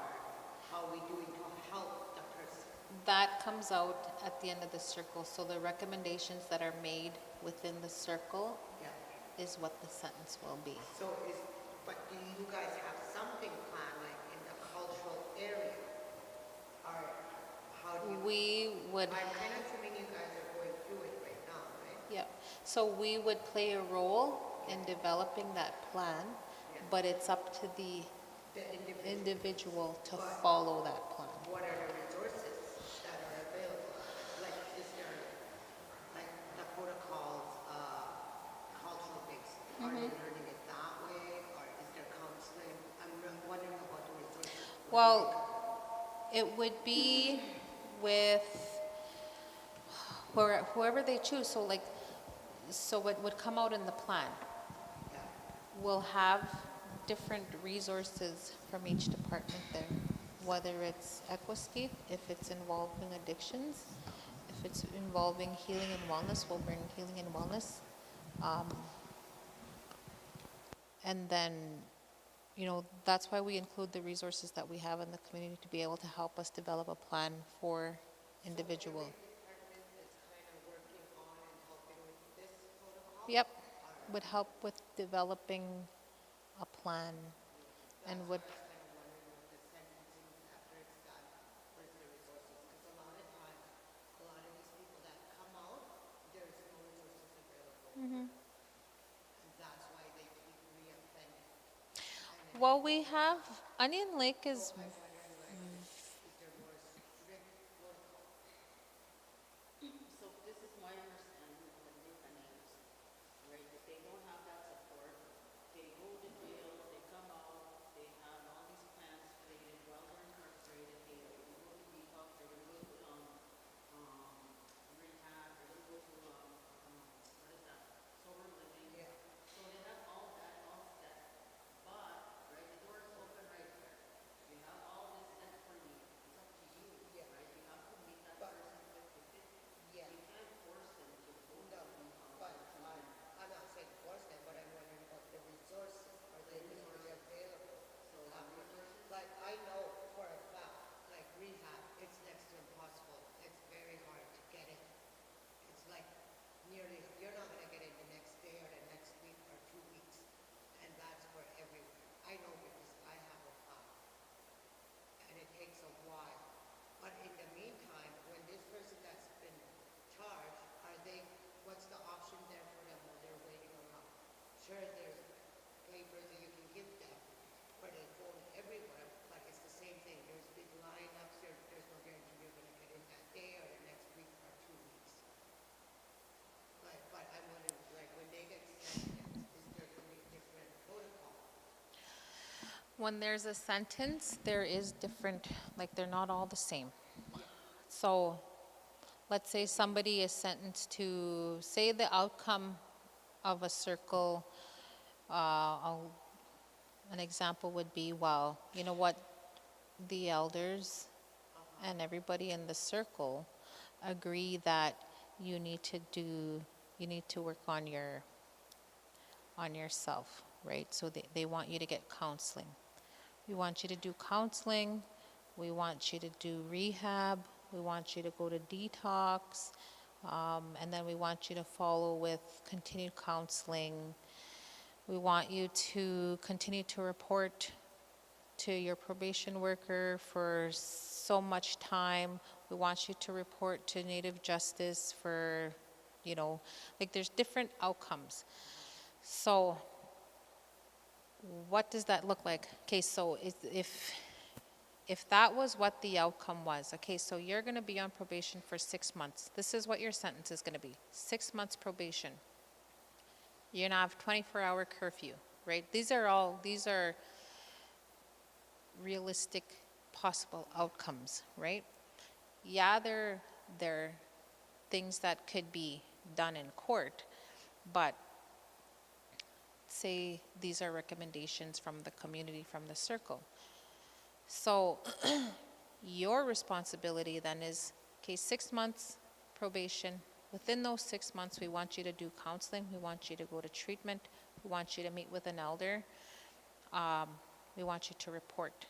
how are we doing to help the person? That comes out at the end of the circle. So the recommendations that are made within the circle Yeah. is what the sentence will be. But do you guys have something planned like in the cultural area? Or how do you? We would, I'm kind of assuming you guys are going through it right now, right? yeah, so we would play a role in developing that plan, but it's up to the The individual. individual to follow that plan. What are the resources that are available? Like, is there, like, the protocols, cultural based? Are they learning it that way, or is there counseling? I'm wondering about the resources. Well, it would be with whoever they choose. So what would come out in the plan will have different resources from each department there. Whether it's Equiscape, if it's involving addictions, if it's involving healing and wellness, we'll bring healing and wellness. And then, that's why we include the resources that we have in the community to be able to help us develop a plan for individual. Yep, would help with developing a plan and would, well, we have, Onion Lake is, So this is my understanding of the different ends, right? If they don't have that support, they go to jail, they come out, they have all these plans created while they're incarcerated, they go to detox, they're gonna go to, rehab, they're gonna go to, what is that, sober living. Yeah. So they have all that all set, but, right, the door is open right there. You have all this set for you, it's up to you, right? You have to meet that person 50-50. Yeah. You can't force them to go No, down. but I'm not saying force them, but I'm wondering about the resources. Are they really available? Like, I know for a fact, like rehab, it's next to impossible. It's very hard to get it. It's like nearly, you're not gonna get it the next day or the next week or 2 weeks. And that's for everywhere. I know because I have a file. And it takes a while. But in the meantime, when this person that's been charged, what's the option there for them while they're waiting around? Sure, there's papers that you can give them, but they go everywhere, but it's the same thing. There's big lineups, there's no guarantee you're gonna get in that day or the next week or 2 weeks. But I'm wondering, like, when they get sentenced, is there gonna be different protocol? when there's a sentence, there is different, like they're not all the same. So let's say somebody is sentenced to, say the outcome of a circle, an example would be, well, you know what, the elders and everybody in the circle agree that you need to work on yourself, right? So they want you to get counseling. We want you to do counseling, we want you to do rehab, we want you to go to detox, and then we want you to follow with continued counseling. We want you to continue to report to your probation worker for so much time. We want you to report to Native Justice for, like there's different outcomes. So what does that look like? Okay, so if if that was what the outcome was, okay, so you're going to be on probation for 6 months. This is what your sentence is going to be, 6 months probation. You're going to have 24-hour curfew, right? These are realistic possible outcomes, right? Yeah, they're things that could be done in court, but say these are recommendations from the community, from the circle. So your responsibility then is, okay, 6 months probation. Within those 6 months, we want you to do counseling. We want you to go to treatment. We want you to meet with an elder. We want you to report.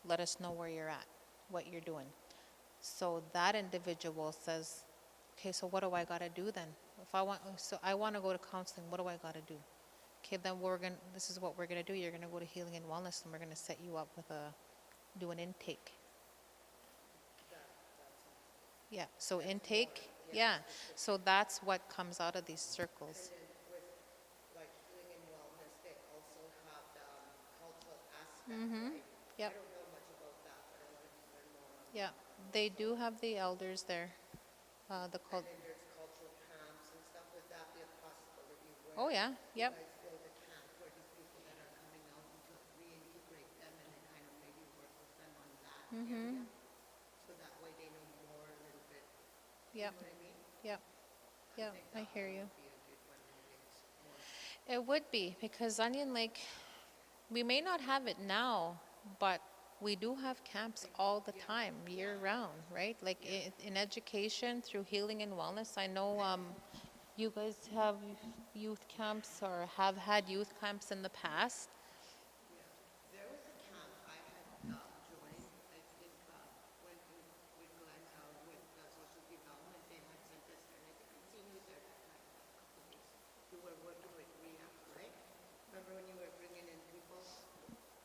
Let us know where you're at, what you're doing. So that individual says, okay, so what do I got to do then? So I want to go to counseling. What do I got to do? Okay, then this is what we're going to do. You're going to go to Healing and Wellness, and we're going to set you up with do an intake. Yeah, so intake, yeah. So that's what comes out of these circles. And then with, like, healing and wellness, they also have the cultural aspect, right? Yep, I don't know much about that, but I wanted to learn more on. yeah. They do have the elders there. The And then there's cultural camps and stuff. Would that be a possibility where Oh, yeah, you yep. guys build a camp for these people that are coming out and to reintegrate them and then kind of maybe work with them on that area? So that way they know more a little bit, you Yep, know what I mean? yep, yep, I hear you. Be a good one when it gets more. It would be, because Onion Lake, we may not have it now, but we do have camps all the time, year round, right? Like in education, through Healing and Wellness, I know you guys have youth camps or have had youth camps in the past. There was a camp I had joined, I think, when with Glenn, with social development, they had sent us there, and I think I'd seen you there that time, a couple days. You were working with rehab, right? Remember when you were bringing in people?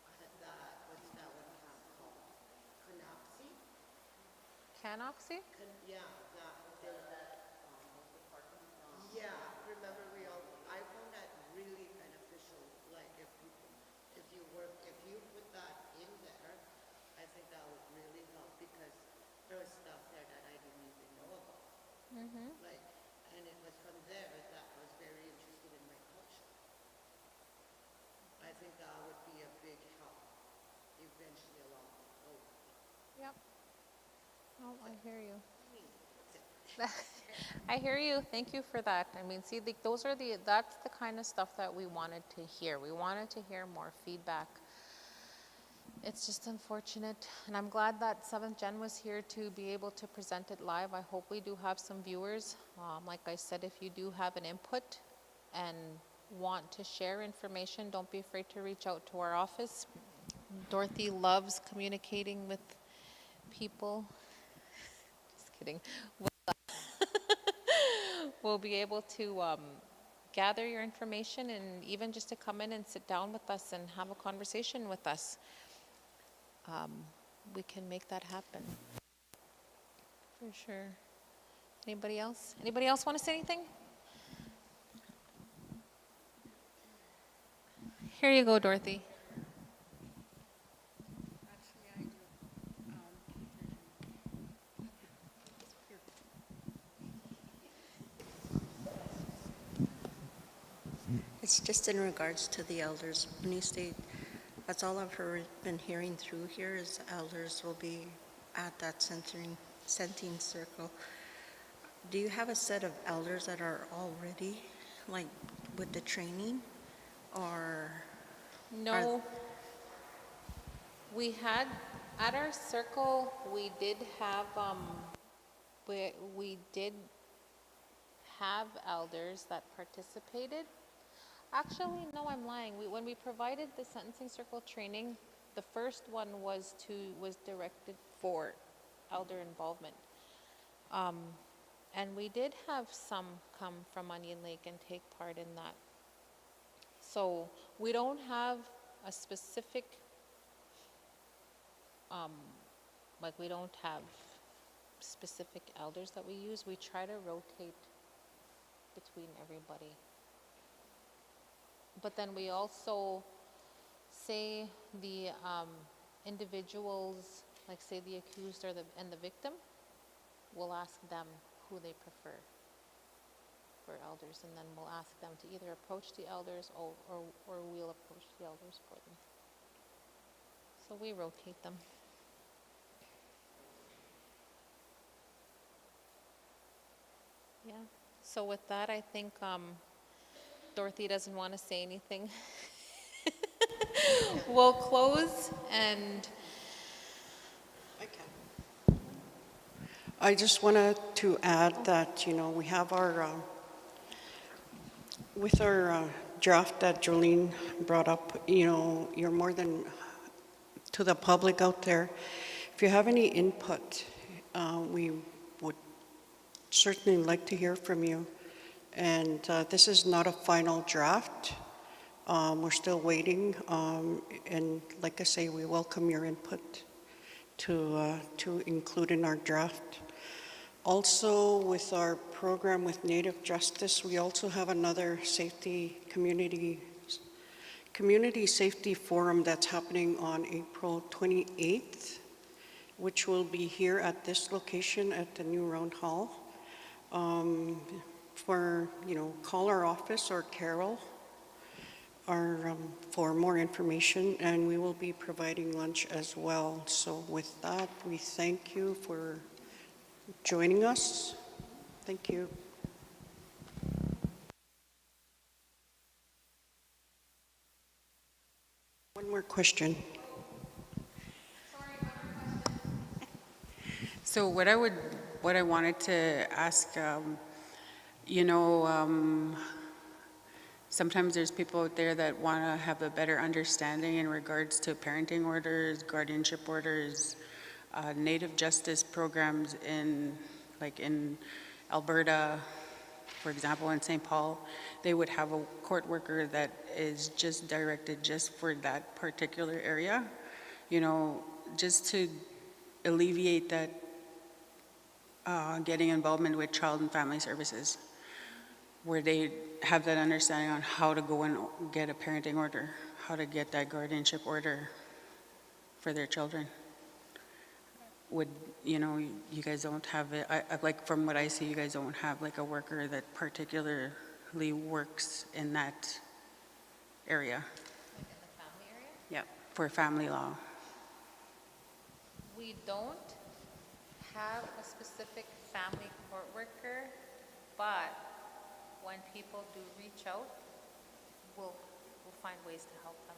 I had that, what's that one camp called? Canopsy? Canoxy? Yeah, yeah, remember I found that really beneficial, like if you put that in there, I think that would really help because there was stuff there that I didn't even know about. Like, and it was from there that I was very interested in my culture. I think that would be a big help eventually along the road. Yep. Oh, I hear you. I hear you. Thank you for that. I mean, see, that's the kind of stuff that we wanted to hear. We wanted to hear more feedback. It's just unfortunate, and I'm glad that 7th Gen was here to be able to present it live. I hope we do have some viewers. Like I said, if you do have an input and want to share information, don't be afraid to reach out to our office. Dorothy loves communicating with people. Just kidding. We'll be able to gather your information and even just to come in and sit down with us and have a conversation with us. We can make that happen. For sure. Anybody else? Anybody else want to say anything? Here you go, Dorothy. It's just in regards to the elders. When you say, that's all I've been hearing through here is elders will be at that scenting circle. Do you have a set of elders that are already, like, with the training, or? No. We had, at our circle, we did have, we did have elders that participated. Actually, no, I'm lying. When we provided the sentencing circle training, the first one was directed for elder involvement. And we did have some come from Onion Lake and take part in that. So we don't have a specific, like we don't have specific elders that we use. We try to rotate between everybody. But then we also say the individuals, like say the accused or and the victim, we'll ask them who they prefer for elders, and then we'll ask them to either approach the elders or we'll approach the elders for them. So we rotate them. Yeah. So with that, I think Dorothy doesn't want to say anything. We'll close and I can. I just wanted to add that, you know, we have our, with our draft that Jolene brought up, you know, you're more than, to the public out there, if you have any input, we would certainly like to hear from you. And this is not a final draft. We're still waiting. And like I say, we welcome your input to include in our draft. Also, with our program with Native Justice, we also have another community safety forum that's happening on April 28th, which will be here at this location at the new Round Hall. For, you know, call our office or Carol for more information, and we will be providing lunch as well. So with that, we thank you for joining us. Thank you. One more question. So what I wanted to ask, you know, sometimes there's people out there that want to have a better understanding in regards to parenting orders, guardianship orders, Native justice programs in Alberta, for example, in St. Paul. They would have a court worker that is just directed just for that particular area, you know, just to alleviate that getting involvement with child and family services, where they have that understanding on how to go and get a parenting order, how to get that guardianship order for their children. Would, you know, you guys don't have it, like from what I see, you guys don't have like a worker that particularly works in that area. like in the family area. Yep, for family law. We don't have a specific family court worker, but when people do reach out, we'll find ways to help them.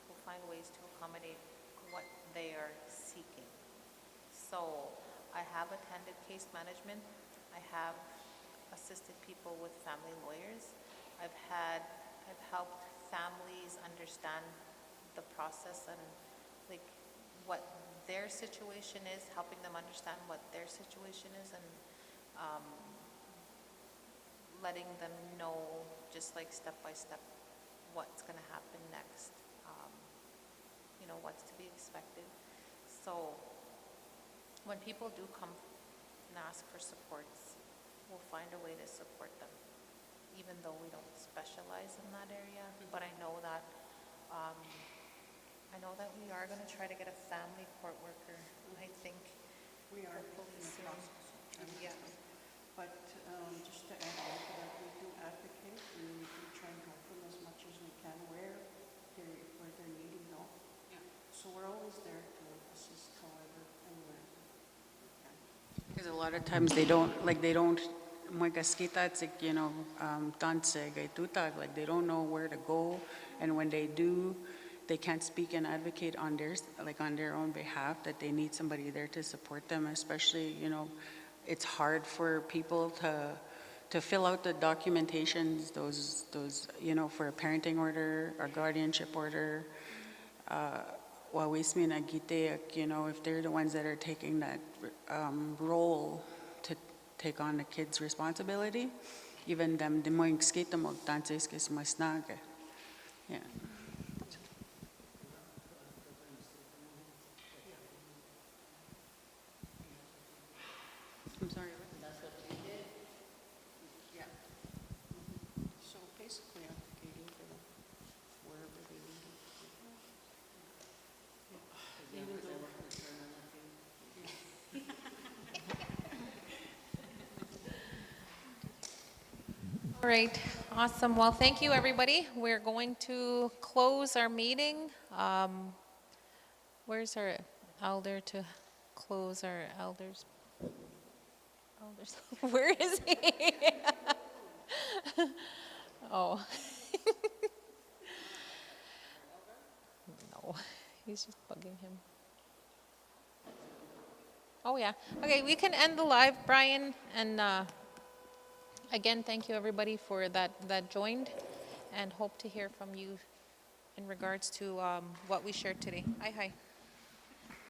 We'll find ways to accommodate what they are seeking. So I have attended case management. I have assisted people with family lawyers. I've helped families understand the process and like what their situation is, helping them understand what their situation is, and letting them know just like step by step what's going to happen next, you know, what's to be expected. So when people do come and ask for supports, we'll find a way to support them, even though we don't specialize in that area. But I know that we are going to try to get a family court worker. I think We are hopefully in the soon. process. Yeah. But just to add on to that, we do advocate, and we do try and help them as much as we can where they're needing help. So we're always there to assist however and where we can. Because a lot of times they don't, it's like, you know, like they don't know where to go, and when they do, they can't speak and advocate on their own behalf, that they need somebody there to support them, especially, you know, it's hard for people to fill out the documentations, those, you know, for a parenting order, or guardianship order, you know, if they're the ones that are taking that role to take on the kid's responsibility, even them, yeah. I'm sorry. Yeah. So basically advocating for them wherever they need it. All right, awesome. Well, thank you, everybody. We're going to close our meeting. Where's our elder to close our elders? Elders, where is he? Oh. No, he's just bugging him. Oh, yeah. Okay, we can end the live, Brian, and again, thank you everybody for that joined, and hope to hear from you in regards to what we shared today. Hi.